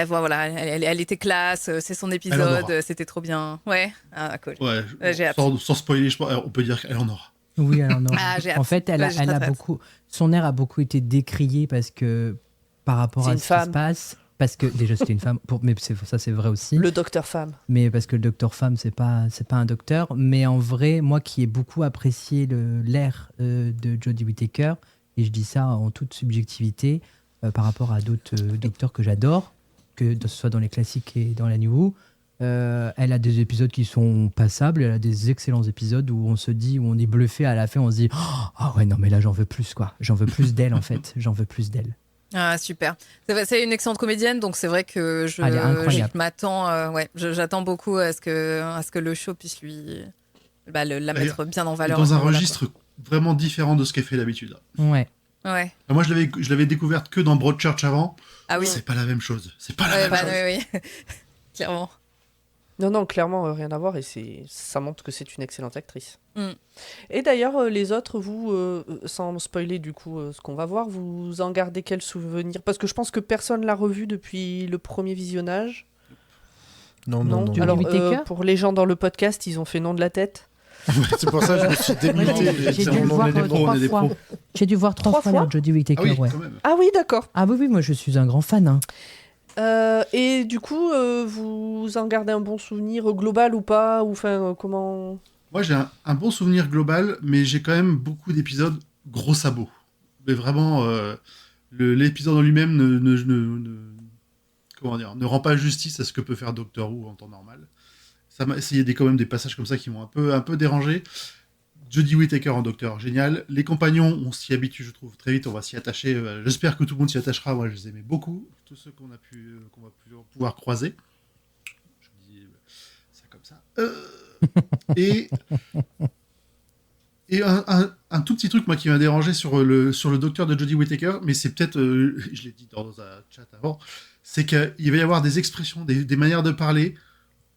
[SPEAKER 6] Voilà, elle était classe, c'est son épisode, c'était trop bien. Ouais, ah, cool.
[SPEAKER 3] Ouais,
[SPEAKER 6] J'ai hâte.
[SPEAKER 3] sans spoiler, on peut dire qu'elle en aura.
[SPEAKER 2] Oui, alors non.
[SPEAKER 6] Ah, j'ai hâte.
[SPEAKER 2] En fait, elle
[SPEAKER 6] Là, j'ai
[SPEAKER 2] a
[SPEAKER 6] très hâte.
[SPEAKER 2] beaucoup. Son air a beaucoup été décrié parce que par rapport
[SPEAKER 1] C'est
[SPEAKER 2] à
[SPEAKER 1] une
[SPEAKER 2] ce qui se
[SPEAKER 1] femme.
[SPEAKER 2] passe. Parce que déjà c'était une femme, mais ça c'est vrai aussi.
[SPEAKER 1] Le docteur femme.
[SPEAKER 2] Mais parce que le docteur femme c'est pas un docteur. Mais en vrai, moi qui ai beaucoup apprécié l'air de Jodie Whittaker, et je dis ça en toute subjectivité par rapport à d'autres docteurs que j'adore, que ce soit dans les classiques et dans la New Who, elle a des épisodes qui sont passables, elle a des excellents épisodes où on se dit, où on est bluffé à la fin, on se dit ah ouais non mais là j'en veux plus quoi, j'en veux plus d'elle en fait, j'en veux plus d'elle.
[SPEAKER 6] Ah, super. C'est une excellente comédienne, donc c'est vrai que
[SPEAKER 2] Elle est incroyable.
[SPEAKER 6] je m'attends, j'attends beaucoup à ce que le show puisse lui la mettre bien en valeur.
[SPEAKER 3] Dans
[SPEAKER 6] à
[SPEAKER 3] un
[SPEAKER 6] ce moment-là,
[SPEAKER 3] registre vraiment différent de ce qu'elle fait d'habitude.
[SPEAKER 2] Ouais.
[SPEAKER 6] quoi. Ouais.
[SPEAKER 3] Moi, je l'avais découverte que dans Broadchurch avant.
[SPEAKER 6] Ah oui.
[SPEAKER 3] C'est pas la même chose. C'est pas la
[SPEAKER 6] Ouais,
[SPEAKER 3] même
[SPEAKER 6] bah,
[SPEAKER 3] chose.
[SPEAKER 6] oui. Clairement.
[SPEAKER 1] Non, clairement, rien à voir, et ça montre que c'est une excellente actrice. Et d'ailleurs, les autres, vous, sans spoiler du coup ce qu'on va voir, vous en gardez quel souvenir? Parce que je pense que personne l'a revu depuis le premier visionnage.
[SPEAKER 7] Non.
[SPEAKER 1] Alors, pour les gens dans le podcast, ils ont fait non de la tête.
[SPEAKER 7] C'est pour ça que je me suis démuté.
[SPEAKER 2] J'ai dû le voir 3 fois. J'ai dû voir 3 fois Jodie Whittaker.
[SPEAKER 1] Ah oui, d'accord.
[SPEAKER 2] Ah oui, moi je suis un grand fan. Hein.
[SPEAKER 1] Et du coup, vous en gardez un bon souvenir global ou pas? Ou comment?
[SPEAKER 3] Moi, j'ai un bon souvenir global, mais j'ai quand même beaucoup d'épisodes gros sabots. Mais vraiment, l'épisode en lui-même ne rend pas justice à ce que peut faire Doctor Who en temps normal. Il y a quand même des passages comme ça qui m'ont un peu dérangé. Jodie Whittaker en Docteur, génial. Les compagnons, on s'y habitue, je trouve, très vite, on va s'y attacher. J'espère que tout le monde s'y attachera. Moi, je les aimais beaucoup, tous ceux qu'on va pouvoir croiser. Je dis ça comme ça. Et un tout petit truc, moi, qui m'a dérangé sur le Docteur de Jodie Whittaker, mais c'est peut-être, je l'ai dit dans un chat avant, c'est qu'il va y avoir des expressions, des manières de parler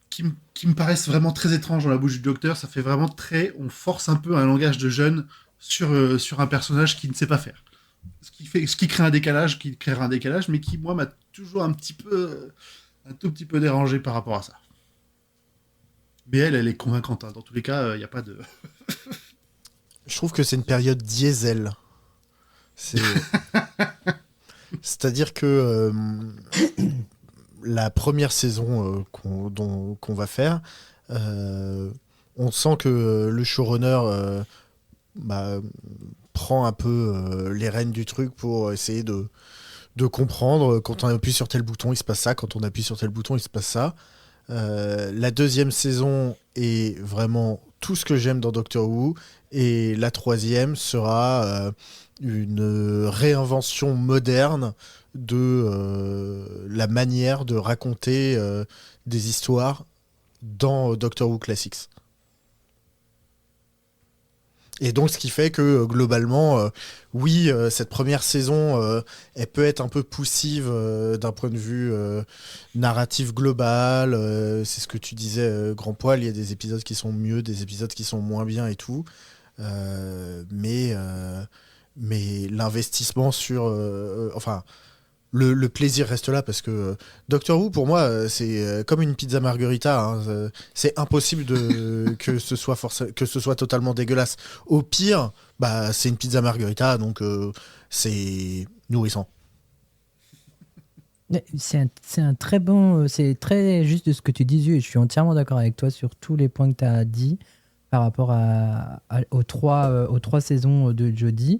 [SPEAKER 3] qui me paraissent vraiment très étranges dans la bouche du Docteur. Ça fait vraiment on force un peu un langage de jeune sur un personnage qui ne sait pas faire. Ce qui crée un décalage, qui créera un décalage, mais qui, moi, m'a toujours un tout petit peu dérangé par rapport à ça. Mais elle est convaincante. Hein. Dans tous les cas, il n'y a pas de...
[SPEAKER 7] Je trouve que c'est une période diesel. C'est-à-dire que la première saison qu'on va faire, on sent que le showrunner prend un peu les rênes du truc pour essayer de comprendre. Quand on appuie sur tel bouton, il se passe ça. Quand on appuie sur tel bouton, il se passe ça. La deuxième saison est vraiment tout ce que j'aime dans Doctor Who, et la troisième sera une réinvention moderne de la manière de raconter des histoires dans Doctor Who Classics. Et donc, ce qui fait que, globalement, cette première saison, elle peut être un peu poussive d'un point de vue narratif global. C'est ce que tu disais, Grand Poil, il y a des épisodes qui sont mieux, des épisodes qui sont moins bien et tout. Mais l'investissement sur... Le plaisir reste là, parce que Doctor Who, pour moi, c'est comme une pizza margherita. Hein. C'est impossible que ce soit totalement dégueulasse. Au pire, c'est une pizza margherita, donc c'est nourrissant.
[SPEAKER 2] C'est un très bon... C'est très juste de ce que tu disais, et je suis entièrement d'accord avec toi sur tous les points que tu as dit par rapport aux trois saisons de Jodie.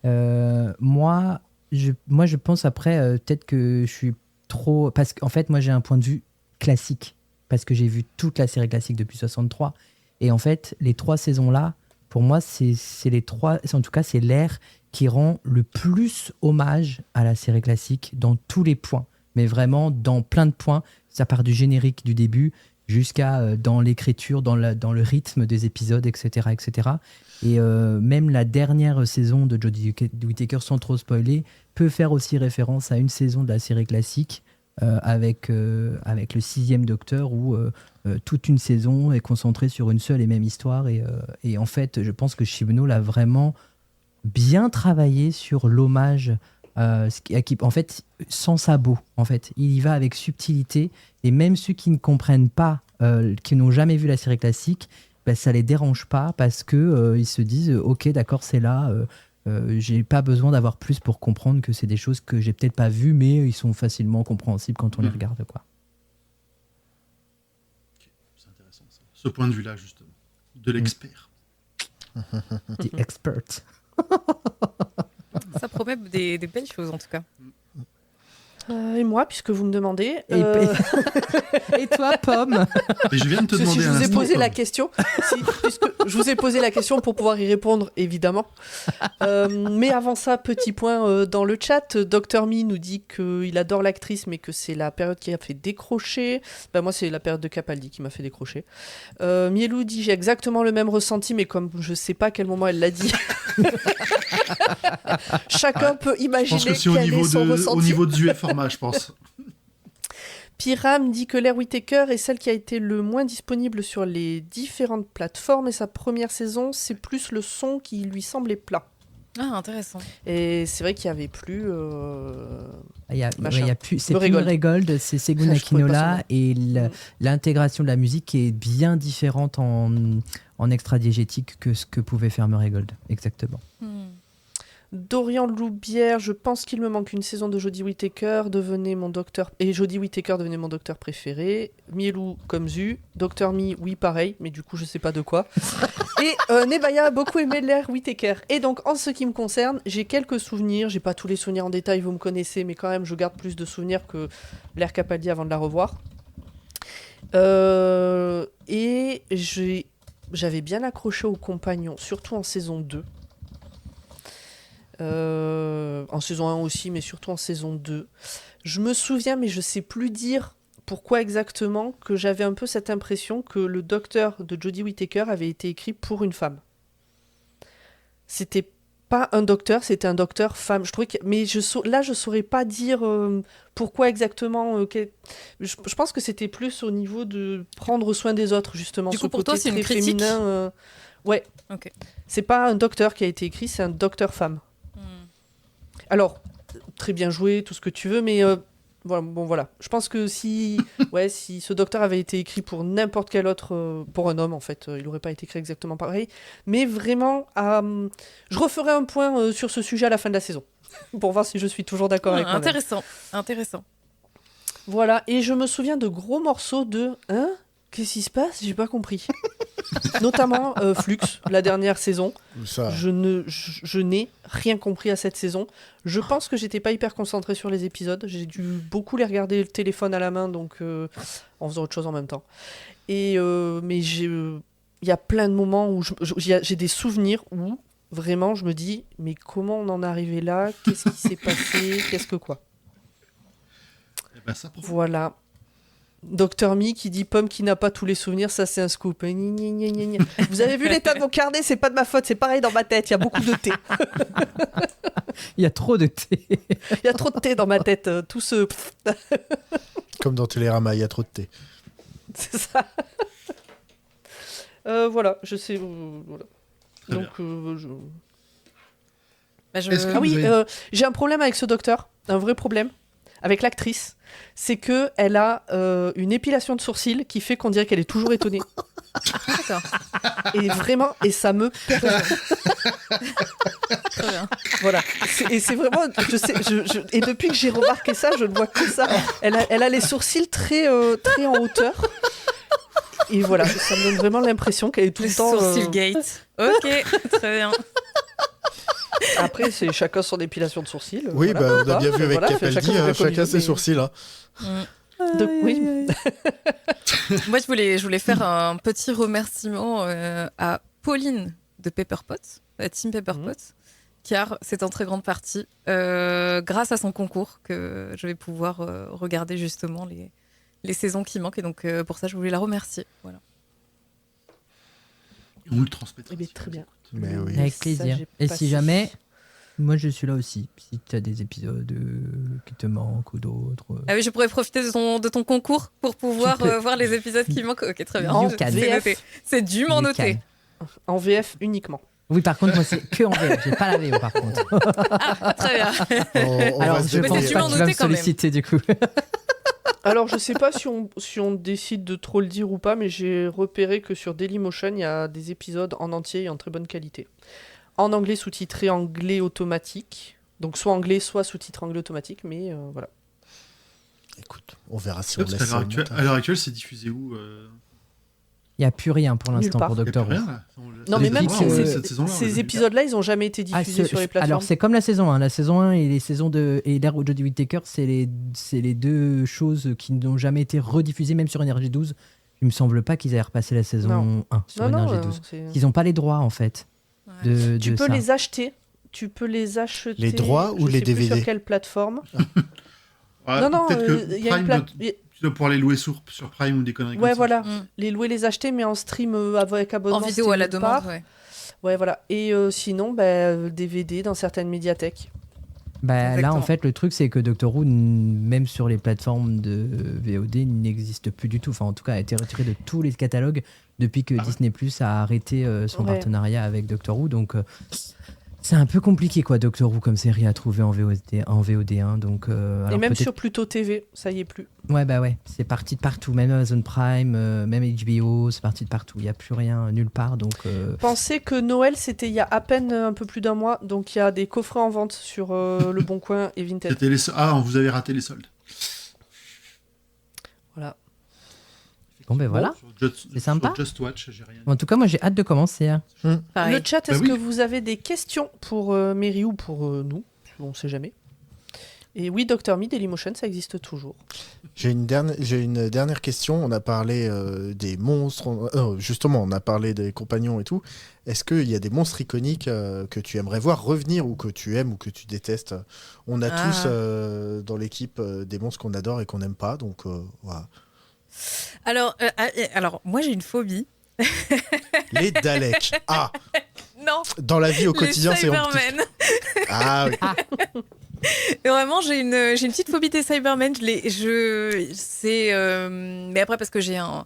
[SPEAKER 2] Moi, je pense après, peut-être que je suis trop... Parce qu'en fait, moi, j'ai un point de vue classique, parce que j'ai vu toute la série classique depuis 63. Et en fait, les 3 saisons-là, pour moi, c'est les 3... En tout cas, c'est l'ère qui rend le plus hommage à la série classique dans tous les points. Mais vraiment, dans plein de points. Ça part du générique du début jusqu'à dans l'écriture, dans le rythme des épisodes, etc. etc. Et même la dernière saison de Jodie Whittaker, sans trop spoiler, peut faire aussi référence à une saison de la série classique avec le 6e Docteur, où toute une saison est concentrée sur une seule et même histoire. Et en fait, je pense que Chibnall a vraiment bien travaillé sur l'hommage, en fait, sans sabot. En fait, il y va avec subtilité, et même ceux qui ne comprennent pas, qui n'ont jamais vu la série classique, ça les dérange pas, parce que ils se disent ok, d'accord, c'est là, j'ai pas besoin d'avoir plus pour comprendre que c'est des choses que j'ai peut-être pas vues, mais ils sont facilement compréhensibles quand on les regarde, quoi.
[SPEAKER 3] Okay, c'est intéressant ça. Ce point de vue-là, justement, de l'expert.
[SPEAKER 2] The expert.
[SPEAKER 6] Ça promet des belles choses, en tout cas.
[SPEAKER 1] Et moi, puisque vous me demandez...
[SPEAKER 2] Et toi, Pomme?
[SPEAKER 3] Et je viens de te demander
[SPEAKER 1] je vous ai posé la question. Puisque je vous ai posé la question pour pouvoir y répondre, évidemment. Mais avant ça, petit point dans le chat. Dr. Me nous dit qu'il adore l'actrice, mais que c'est la période qui a fait décrocher. Moi, c'est la période de Capaldi qui m'a fait décrocher. Mielou dit: j'ai exactement le même ressenti, mais comme je sais pas à quel moment elle l'a dit... Chacun peut imaginer quel est son ressenti.
[SPEAKER 3] Au niveau du format, je pense.
[SPEAKER 1] Pyram dit que Blair Whittaker est celle qui a été le moins disponible sur les différentes plateformes et sa première saison, c'est plus le son qui lui semblait plat.
[SPEAKER 6] Ah, intéressant.
[SPEAKER 1] Et c'est vrai qu'il n'y avait plus...
[SPEAKER 2] c'est plus Murray, c'est Segun Akinola et l'intégration de la musique est bien différente en extra-diégétique que ce que pouvait faire Murray Gold, exactement.
[SPEAKER 1] Dorian Loubière, je pense qu'il me manque une saison de Jodie Whittaker, et Jodie Whittaker devenait mon docteur préféré. Mielou comme Zu, Dr. Mi, oui pareil, mais du coup je sais pas de quoi. Et Nebaya a beaucoup aimé Blair Whittaker. Et donc en ce qui me concerne, j'ai quelques souvenirs, j'ai pas tous les souvenirs en détail, vous me connaissez, mais quand même je garde plus de souvenirs que Blair Capaldi avant de la revoir. Et j'avais bien accroché aux compagnons, surtout en saison 2. En saison 1 aussi, mais surtout en saison 2. Je me souviens, mais je sais plus dire pourquoi exactement, que j'avais un peu cette impression que le docteur de Jodie Whittaker avait été écrit pour une femme. C'était pas un docteur, c'était un docteur femme. Je trouvais que... Mais je saurais pas dire pourquoi exactement. Je pense que c'était plus au niveau de prendre soin des autres, justement.
[SPEAKER 6] Du coup, pour toi, c'est une critique
[SPEAKER 1] féminin. Ouais.
[SPEAKER 6] Okay.
[SPEAKER 1] C'est pas un docteur qui a été écrit, c'est un docteur femme. Alors, très bien joué, tout ce que tu veux, mais voilà. Je pense que si ce docteur avait été écrit pour n'importe quel autre, pour un homme en fait, il n'aurait pas été écrit exactement pareil. Mais vraiment, je referai un point sur ce sujet à la fin de la saison, pour voir si je suis toujours d'accord avec moi-même.
[SPEAKER 6] Intéressant.
[SPEAKER 1] Voilà, et je me souviens de gros morceaux de... Hein ? Qu'est-ce qui se passe ? J'ai pas compris. Notamment Flux, la dernière saison.
[SPEAKER 7] Ça.
[SPEAKER 1] Je n'ai rien compris à cette saison. Je pense que j'étais pas hyper concentrée sur les épisodes. J'ai dû beaucoup les regarder le téléphone à la main, donc en faisant autre chose en même temps. Et mais il y a plein de moments où j'ai des souvenirs où vraiment je me dis mais comment on en est arrivé là ? Qu'est-ce qui s'est passé ? Qu'est-ce que quoi ? Voilà. Dr. Mi qui dit Pomme qui n'a pas tous les souvenirs, ça c'est un scoop. Vous avez vu l'état de mon carnet, c'est pas de ma faute, c'est pareil dans ma tête, il y a beaucoup de thé.
[SPEAKER 2] Il y a trop de thé.
[SPEAKER 1] Il y a trop de thé dans ma tête, tout ce...
[SPEAKER 7] Comme dans Télérama, il y a trop de thé.
[SPEAKER 1] C'est ça. Voilà, je sais... voilà. Donc, Ah oui, j'ai un problème avec ce docteur, un vrai problème. Avec l'actrice, c'est que elle a une épilation de sourcils qui fait qu'on dirait qu'elle est toujours étonnée.
[SPEAKER 6] D'accord.
[SPEAKER 1] Et vraiment, et ça me perturbe.
[SPEAKER 6] Très bien.
[SPEAKER 1] Voilà. Et c'est vraiment, et depuis que j'ai remarqué ça, je ne vois que ça. Elle a les sourcils très en hauteur. Et voilà, ça me donne vraiment l'impression qu'elle est tout le temps.
[SPEAKER 6] Sourcil gate. Ok, très bien.
[SPEAKER 1] Après, c'est chacun son épilation de sourcils.
[SPEAKER 7] Oui,
[SPEAKER 1] voilà,
[SPEAKER 7] on a bien vu avec Capaldi, chacun ses
[SPEAKER 1] mais...
[SPEAKER 7] sourcils. Hein.
[SPEAKER 1] Donc, oui.
[SPEAKER 6] Moi, je voulais faire un petit remerciement à Pauline de Pepperpot, la team Pepperpot, car c'est en très grande partie grâce à son concours que je vais pouvoir regarder justement les saisons qui manquent. Et donc, pour ça, je voulais la remercier. Voilà.
[SPEAKER 3] On le transmettra.
[SPEAKER 1] Très bien.
[SPEAKER 7] Mais oui.
[SPEAKER 2] Avec plaisir. Et si jamais, moi je suis là aussi. Si tu as des épisodes qui te manquent ou d'autres.
[SPEAKER 6] Ah oui, je pourrais profiter de ton concours pour pouvoir voir les épisodes qui manquent. Ok, très bien. C'est noté. C'est dûment noté.
[SPEAKER 1] En VF uniquement.
[SPEAKER 2] Oui, par contre, moi c'est que en VF. J'ai pas la VO par contre.
[SPEAKER 6] Ah, très bien.
[SPEAKER 2] Alors je pense pas que tu vas me solliciter du coup.
[SPEAKER 1] Alors, je sais pas si on décide de trop le dire ou pas, mais j'ai repéré que sur Dailymotion, il y a des épisodes en entier et en très bonne qualité. En anglais sous-titré anglais automatique. Donc, soit anglais, soit sous-titré anglais automatique, mais voilà.
[SPEAKER 7] Écoute, on verra si on laisse
[SPEAKER 3] ça. À l'heure actuelle, c'est diffusé où
[SPEAKER 2] Il n'y a plus rien pour l'instant pour Doctor Who.
[SPEAKER 1] Non, mais même ces épisodes-là, ils n'ont jamais été diffusés sur les plateformes.
[SPEAKER 2] Alors, c'est comme la saison 1. La saison 1 et les saisons et l'ère Jodie Whittaker, c'est les deux choses qui n'ont jamais été rediffusées, même sur Énergie 12. Il me semble pas qu'ils aient repassé la saison 1 sur Énergie 12. Ils n'ont pas les droits, en fait. Ouais.
[SPEAKER 1] Tu peux les acheter. Tu peux les acheter.
[SPEAKER 7] Les droits ou les DVD
[SPEAKER 1] sur quelle plateforme
[SPEAKER 3] Non, il y a une plateforme. Tu dois pouvoir les louer sur Prime ou des conneries comme ça.
[SPEAKER 1] Ouais, voilà. Les louer, les acheter, mais en stream avec abonnement.
[SPEAKER 6] En vidéo à la demande, ouais.
[SPEAKER 1] Ouais, voilà. Et sinon, DVD dans certaines médiathèques.
[SPEAKER 2] Là, en fait, le truc, c'est que Doctor Who, même sur les plateformes de VOD, n'existe plus du tout. Enfin, en tout cas, a été retiré de tous les catalogues depuis que Disney Plus a arrêté son partenariat avec Doctor Who. Donc, c'est un peu compliqué, quoi, Doctor Who comme série à trouver en VOD1. Donc,
[SPEAKER 1] et même sur Pluto TV, ça y est plus.
[SPEAKER 2] Ouais, c'est parti de partout. Même Amazon Prime, même HBO, c'est parti de partout. Il n'y a plus rien, nulle part. Donc,
[SPEAKER 1] Pensez que Noël, c'était il y a à peine un peu plus d'un mois. Donc, il y a des coffrets en vente sur Le Bon Coin et Vinted.
[SPEAKER 3] Vous avez raté les soldes.
[SPEAKER 1] Voilà.
[SPEAKER 2] Bon, voilà. C'est sympa.
[SPEAKER 3] Sur Just Watch, j'ai rien.
[SPEAKER 2] En tout cas, moi, j'ai hâte de commencer.
[SPEAKER 1] Le chat, est-ce que vous avez des questions pour Mary ou pour nous? On ne sait jamais. Et oui, Dr. Me, Dailymotion, ça existe toujours.
[SPEAKER 7] J'ai une dernière question. On a parlé des monstres. Justement, on a parlé des compagnons et tout. Est-ce qu'il y a des monstres iconiques que tu aimerais voir revenir ou que tu aimes ou que tu détestes? On a tous dans l'équipe des monstres qu'on adore et qu'on n'aime pas. Donc, voilà.
[SPEAKER 6] Alors, moi, j'ai une phobie.
[SPEAKER 7] Les Daleks. Ah
[SPEAKER 6] non.
[SPEAKER 7] Dans la vie au quotidien, c'est
[SPEAKER 6] Cybermen.
[SPEAKER 7] Ah oui.
[SPEAKER 6] Et vraiment, j'ai une petite phobie des Cybermen. Mais après, parce que j'ai un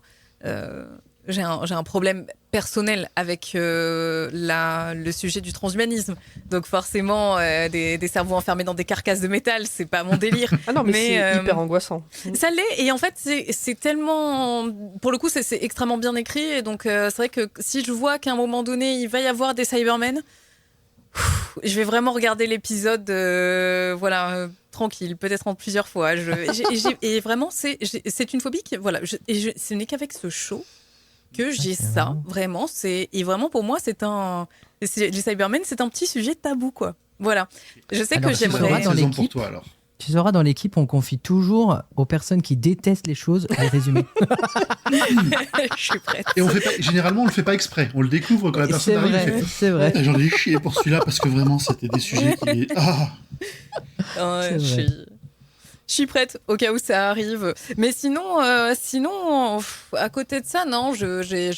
[SPEAKER 6] problème personnel avec le sujet du transhumanisme. Donc forcément, des cerveaux enfermés dans des carcasses de métal, c'est pas mon délire.
[SPEAKER 1] Ah non, mais c'est hyper angoissant.
[SPEAKER 6] Ça l'est, et en fait, c'est tellement... Pour le coup, c'est extrêmement bien écrit, et donc c'est vrai que si je vois qu'à un moment donné, il va y avoir des Cybermen, je vais vraiment regarder l'épisode tranquille, peut-être en plusieurs fois. Et vraiment, c'est une phobie ce n'est qu'avec ce show que j'ai ça, vraiment. Et vraiment, pour moi, les Cybermen, c'est un petit sujet tabou, quoi. Voilà. Je sais que j'aimerais...
[SPEAKER 2] Tu sauras, dans l'équipe, on confie toujours aux personnes qui détestent les choses à le résumer.
[SPEAKER 6] Je suis prête.
[SPEAKER 3] Et généralement, on le fait pas exprès. On le découvre quand la personne arrive.
[SPEAKER 2] C'est vrai.
[SPEAKER 3] J'en ai chié pour celui-là parce que vraiment, c'était des sujets qui...
[SPEAKER 6] Je suis prête au cas où ça arrive. Mais sinon, à côté de ça, non, j'ai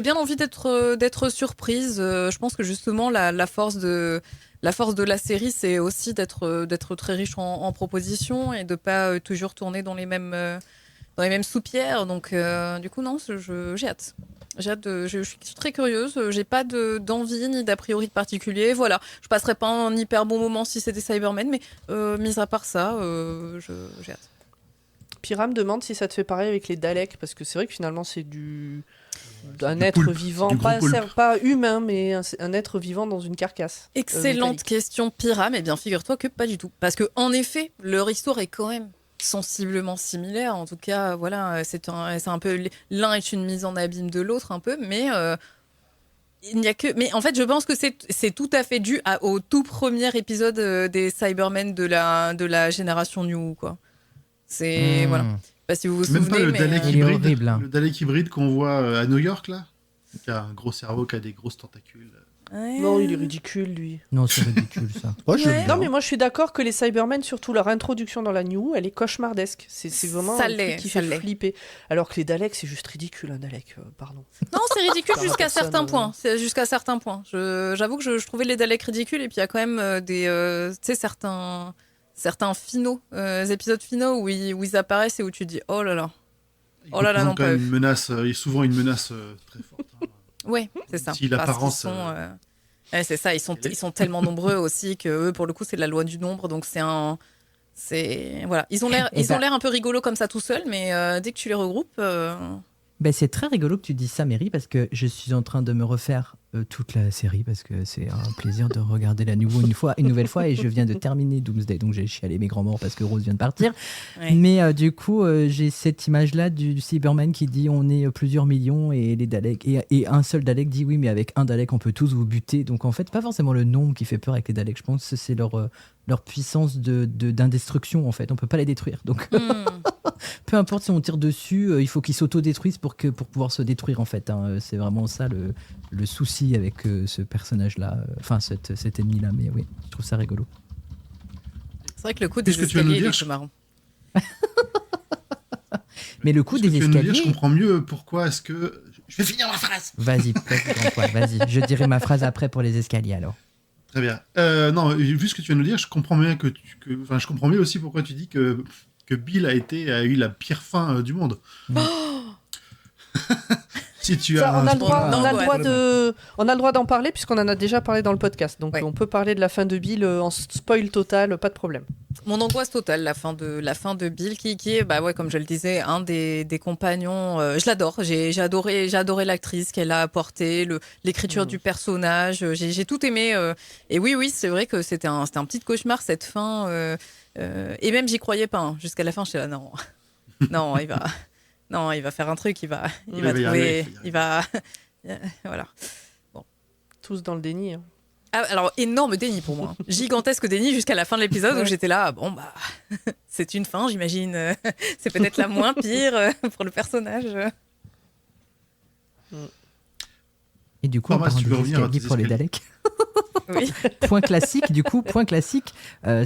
[SPEAKER 6] bien envie d'être surprise. Je pense que justement, la force de la série, c'est aussi d'être très riche en propositions et de pas toujours tourner dans les mêmes soupières. Donc, du coup, non, j'ai hâte. Je suis très curieuse. J'ai pas d'envie ni d'a priori de particulier. Voilà, je passerai pas un hyper bon moment si c'était Cybermen, mais mis à part ça, j'ai hâte.
[SPEAKER 1] Pyram demande si ça te fait pareil avec les Daleks, parce que c'est vrai que finalement c'est un être vivant, pas humain, mais un être vivant dans une carcasse.
[SPEAKER 6] Excellente question, Pyram. Eh bien, figure-toi que pas du tout. Parce que en effet, leur histoire est quand même sensiblement similaire. En tout cas, voilà, c'est un peu... L'un est une mise en abîme de l'autre, un peu, mais... il n'y a que... Mais en fait, je pense que c'est tout à fait dû au tout premier épisode des Cybermen de la génération New, quoi. C'est... Voilà. Je sais pas si vous vous souvenez,
[SPEAKER 3] même pas le Dalek hybride,
[SPEAKER 2] horrible, hein.
[SPEAKER 3] Le Dalek hybride qu'on voit à New York, là, qui a un gros cerveau, qui a des grosses tentacules.
[SPEAKER 1] Ouais. Non, il est ridicule, lui.
[SPEAKER 2] Non, c'est ridicule, ça.
[SPEAKER 1] Non, mais moi, je suis d'accord que les Cybermen, surtout leur introduction dans la New, elle est cauchemardesque. C'est vraiment un truc qui fait flipper. Alors que les Daleks, c'est juste ridicule, un Dalek, pardon.
[SPEAKER 6] Non, c'est ridicule jusqu'à certains points. C'est jusqu'à certains points. J'avoue que je trouvais les Daleks ridicules, et puis il y a quand même certains finaux, épisodes finaux où ils apparaissent et où tu te dis oh là là. Oh là là, non pas.
[SPEAKER 3] Une menace, il y a souvent une menace très forte. Hein.
[SPEAKER 6] Oui, c'est ça.
[SPEAKER 3] Si l'apparence.
[SPEAKER 6] C'est ça, ils sont tellement nombreux aussi que eux, pour le coup, c'est de la loi du nombre, donc voilà. Ils ont l'air un peu rigolos comme ça tout seuls, mais dès que tu les regroupes.
[SPEAKER 2] C'est très rigolo que tu dises ça, Mary, parce que je suis en train de me refaire toute la série, parce que c'est un plaisir de regarder une nouvelle fois, et je viens de terminer Doomsday, donc j'ai chialé mes grands morts parce que Rose vient de partir. Ouais. Mais du coup, j'ai cette image-là du Cyberman qui dit on est plusieurs millions, et les Daleks, et un seul Dalek dit oui, mais avec un Dalek on peut tous vous buter. Donc en fait, pas forcément le nombre qui fait peur avec les Daleks, je pense que c'est leur puissance d'indestruction, en fait. On peut pas les détruire. Donc peu importe si on tire dessus, il faut qu'ils s'auto-détruisent pour pouvoir se détruire, en fait. Hein. C'est vraiment ça le souci avec ce personnage-là, cet ennemi-là. Mais oui, je trouve ça rigolo.
[SPEAKER 6] C'est vrai que le coup des escaliers, est marrant.
[SPEAKER 2] Mais le coup des escaliers...
[SPEAKER 3] Je comprends mieux pourquoi est-ce que... Je vais finir ma phrase.
[SPEAKER 2] Vas-y, je dirai ma phrase après pour les escaliers, alors.
[SPEAKER 3] Très bien. Non, vu ce que tu viens de nous dire, je comprends bien je comprends mieux aussi pourquoi tu dis que Bill a eu la pire fin du monde. Si tu as
[SPEAKER 1] Ça, on a
[SPEAKER 3] un
[SPEAKER 1] le droit d'en parler puisqu'on en a déjà parlé dans le podcast. Donc
[SPEAKER 6] Ouais.
[SPEAKER 1] on peut parler de la fin de Bill en spoil total, pas de problème.
[SPEAKER 6] Mon angoisse totale, la fin de Bill, qui est, bah ouais, comme je le disais, un des compagnons. Je l'adore. J'ai adoré l'actrice qu'elle a apportée, l'écriture du personnage. J'ai tout aimé. Et oui, c'est vrai que c'était un petit cauchemar cette fin. Et même j'y croyais pas. Jusqu'à la fin, j'étais là, non, non, il va faire un truc. Il va trouver. Il va. Voilà.
[SPEAKER 1] Tous dans le déni. Hein.
[SPEAKER 6] Ah, alors, énorme déni pour moi. Gigantesque déni jusqu'à la fin de l'épisode où j'étais là, bon, bah, c'est une fin, j'imagine. C'est peut-être la moins pire pour le personnage.
[SPEAKER 2] Et du coup, en parlant des escaliers pour les Daleks.
[SPEAKER 6] Oui.
[SPEAKER 2] Point classique,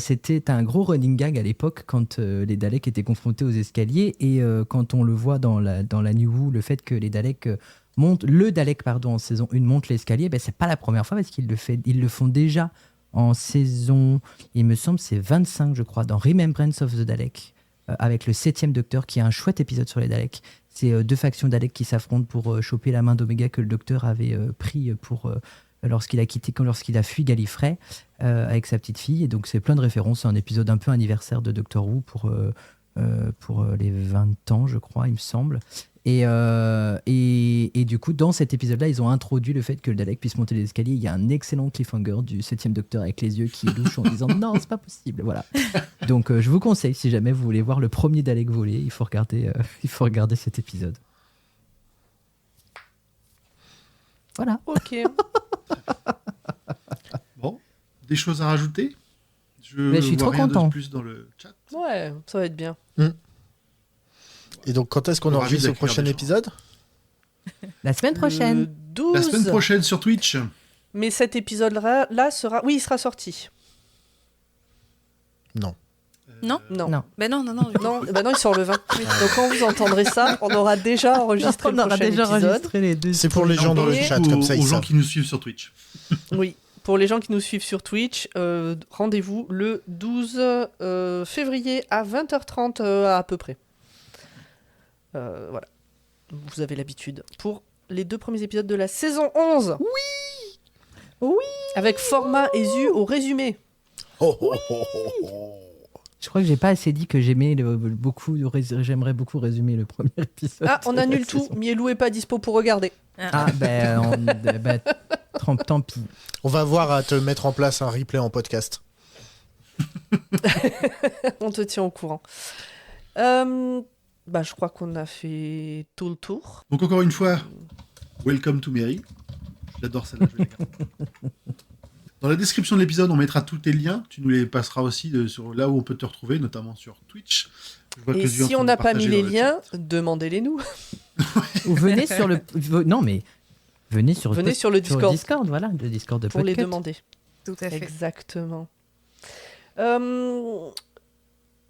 [SPEAKER 2] c'était un gros running gag à l'époque quand les Daleks étaient confrontés aux escaliers et quand on le voit dans la New Who, le fait que les Daleks le Dalek en saison 1 monte l'escalier, ben, c'est pas la première fois parce qu'ils le font déjà en saison, il me semble c'est 25 je crois, dans Remembrance of the Dalek, avec le 7e Docteur qui est un chouette épisode sur les Daleks. C'est deux factions Daleks qui s'affrontent pour choper la main d'Omega que le Docteur avait pris lorsqu'il a fui Gallifrey avec sa petite fille. Et donc c'est plein de références, c'est un épisode un peu anniversaire de Doctor Who pour les 20 ans je crois il me semble. Et du coup, dans cet épisode-là, ils ont introduit le fait que le Dalek puisse monter les escaliers. Il y a un excellent cliffhanger du 7e Docteur avec les yeux qui louchent en disant non, c'est pas possible. Voilà. Donc, je vous conseille, si jamais vous voulez voir le premier Dalek voler, il faut regarder cet épisode. Voilà.
[SPEAKER 1] Ok.
[SPEAKER 3] Bon, des choses à rajouter?
[SPEAKER 2] Je suis trop content.
[SPEAKER 3] De plus dans le chat.
[SPEAKER 1] Ouais, ça va être bien.
[SPEAKER 7] Et donc, quand est-ce qu'on enregistre le prochain épisode?
[SPEAKER 2] La semaine prochaine.
[SPEAKER 1] Le 12.
[SPEAKER 3] La semaine prochaine sur Twitch.
[SPEAKER 1] Mais cet épisode-là sera... Oui, il sera sorti.
[SPEAKER 7] Non.
[SPEAKER 1] Non.
[SPEAKER 6] Ben non.
[SPEAKER 1] Non, il sort le 20. Donc quand vous entendrez ça, on aura déjà enregistré le prochain épisode.
[SPEAKER 2] Les deux.
[SPEAKER 7] C'est pour les gens dans le chat, comme ça,
[SPEAKER 3] aux gens qui nous suivent sur Twitch.
[SPEAKER 1] Oui, pour les gens qui nous suivent sur Twitch, rendez-vous le 12 février à 20h30 à peu près. Voilà. Vous avez l'habitude. Pour les 2 premiers épisodes de la saison 11. Oui. Avec format Esu au résumé.
[SPEAKER 2] Je crois que j'ai pas assez dit que j'aimerais beaucoup résumer le premier épisode.
[SPEAKER 1] Ah, on annule tout. Mielou est pas dispo pour regarder.
[SPEAKER 2] Tant pis.
[SPEAKER 7] On va voir à te mettre en place un replay en podcast.
[SPEAKER 1] On te tient au courant. Je crois qu'on a fait tout le tour.
[SPEAKER 3] Donc encore une fois, welcome to Mary. J'adore celle-là, je vais la garder. Dans la description de l'épisode, on mettra tous tes liens. Tu nous les passeras aussi sur là où on peut te retrouver, notamment sur Twitch.
[SPEAKER 1] Et si on n'a pas mis les liens, demandez-les-nous.
[SPEAKER 2] Ou venez sur le... Venez sur le
[SPEAKER 1] Discord.
[SPEAKER 2] Sur le Discord, voilà, le Discord de
[SPEAKER 1] pour
[SPEAKER 2] Podcut.
[SPEAKER 1] les demander.
[SPEAKER 6] Tout à fait.
[SPEAKER 1] Exactement.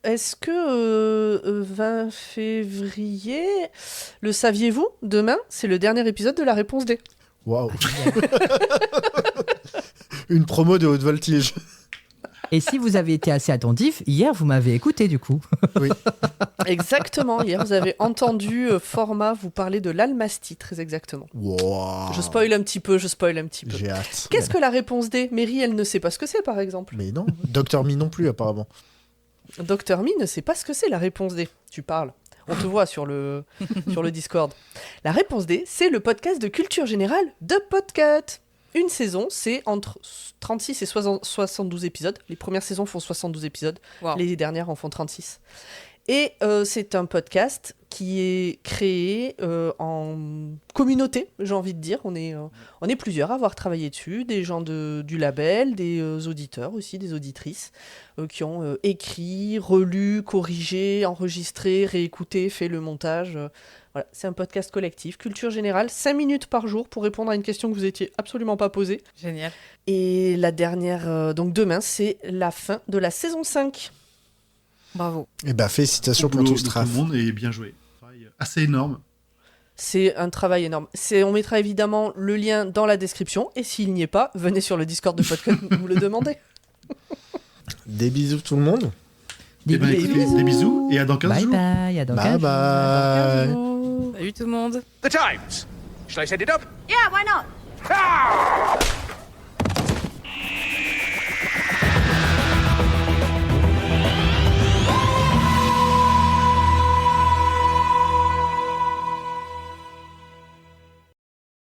[SPEAKER 1] Est-ce que 20 février, le saviez-vous, demain, c'est le dernier épisode de la réponse D.
[SPEAKER 7] Waouh. Une promo de haute voltige.
[SPEAKER 2] Et si vous avez été assez attentif, hier, vous m'avez écouté du coup.
[SPEAKER 7] Oui.
[SPEAKER 1] Exactement, hier, vous avez entendu Format vous parler de l'Almasty, très exactement.
[SPEAKER 7] Wow.
[SPEAKER 1] Je spoil un petit peu.
[SPEAKER 7] J'ai hâte.
[SPEAKER 1] Qu'est-ce que la réponse D? Mary, elle ne sait pas ce que c'est, par exemple.
[SPEAKER 7] Mais non, Dr. Me non plus, apparemment.
[SPEAKER 1] Dr. Me ne sait pas ce que c'est, la réponse D. Tu parles. On te voit sur le Discord. La réponse D, c'est le podcast de culture générale de Podcut. Une saison, c'est entre 36 et 72 épisodes. Les premières saisons font 72 épisodes.
[SPEAKER 6] Wow.
[SPEAKER 1] Les dernières en font 36. Et c'est un podcast qui est créé en communauté, j'ai envie de dire. On est plusieurs à avoir travaillé dessus, des gens du label, des auditeurs aussi, des auditrices, qui ont écrit, relu, corrigé, enregistré, réécouté, fait le montage. Voilà, c'est un podcast collectif, culture générale, 5 minutes par jour pour répondre à une question que vous étiez absolument pas posée.
[SPEAKER 6] Génial.
[SPEAKER 1] Et la dernière, donc demain, c'est la fin de la saison 5.
[SPEAKER 6] Bravo.
[SPEAKER 7] Eh ben, félicitations pour tout ce
[SPEAKER 3] Tout
[SPEAKER 7] traf.
[SPEAKER 3] le monde est bien joué. Travail assez énorme.
[SPEAKER 1] C'est un travail énorme. On mettra évidemment le lien dans la description. Et s'il n'y est pas, venez sur le Discord de Podcast nous le demander.
[SPEAKER 7] Des bisous tout le monde.
[SPEAKER 3] Des bisous et à dans 15 jours.
[SPEAKER 2] Bye, à dans 15 jours.
[SPEAKER 7] Bye.
[SPEAKER 6] Salut tout le monde.
[SPEAKER 5] The Times. Shall I set it up?
[SPEAKER 8] Yeah, why not?
[SPEAKER 5] Ah!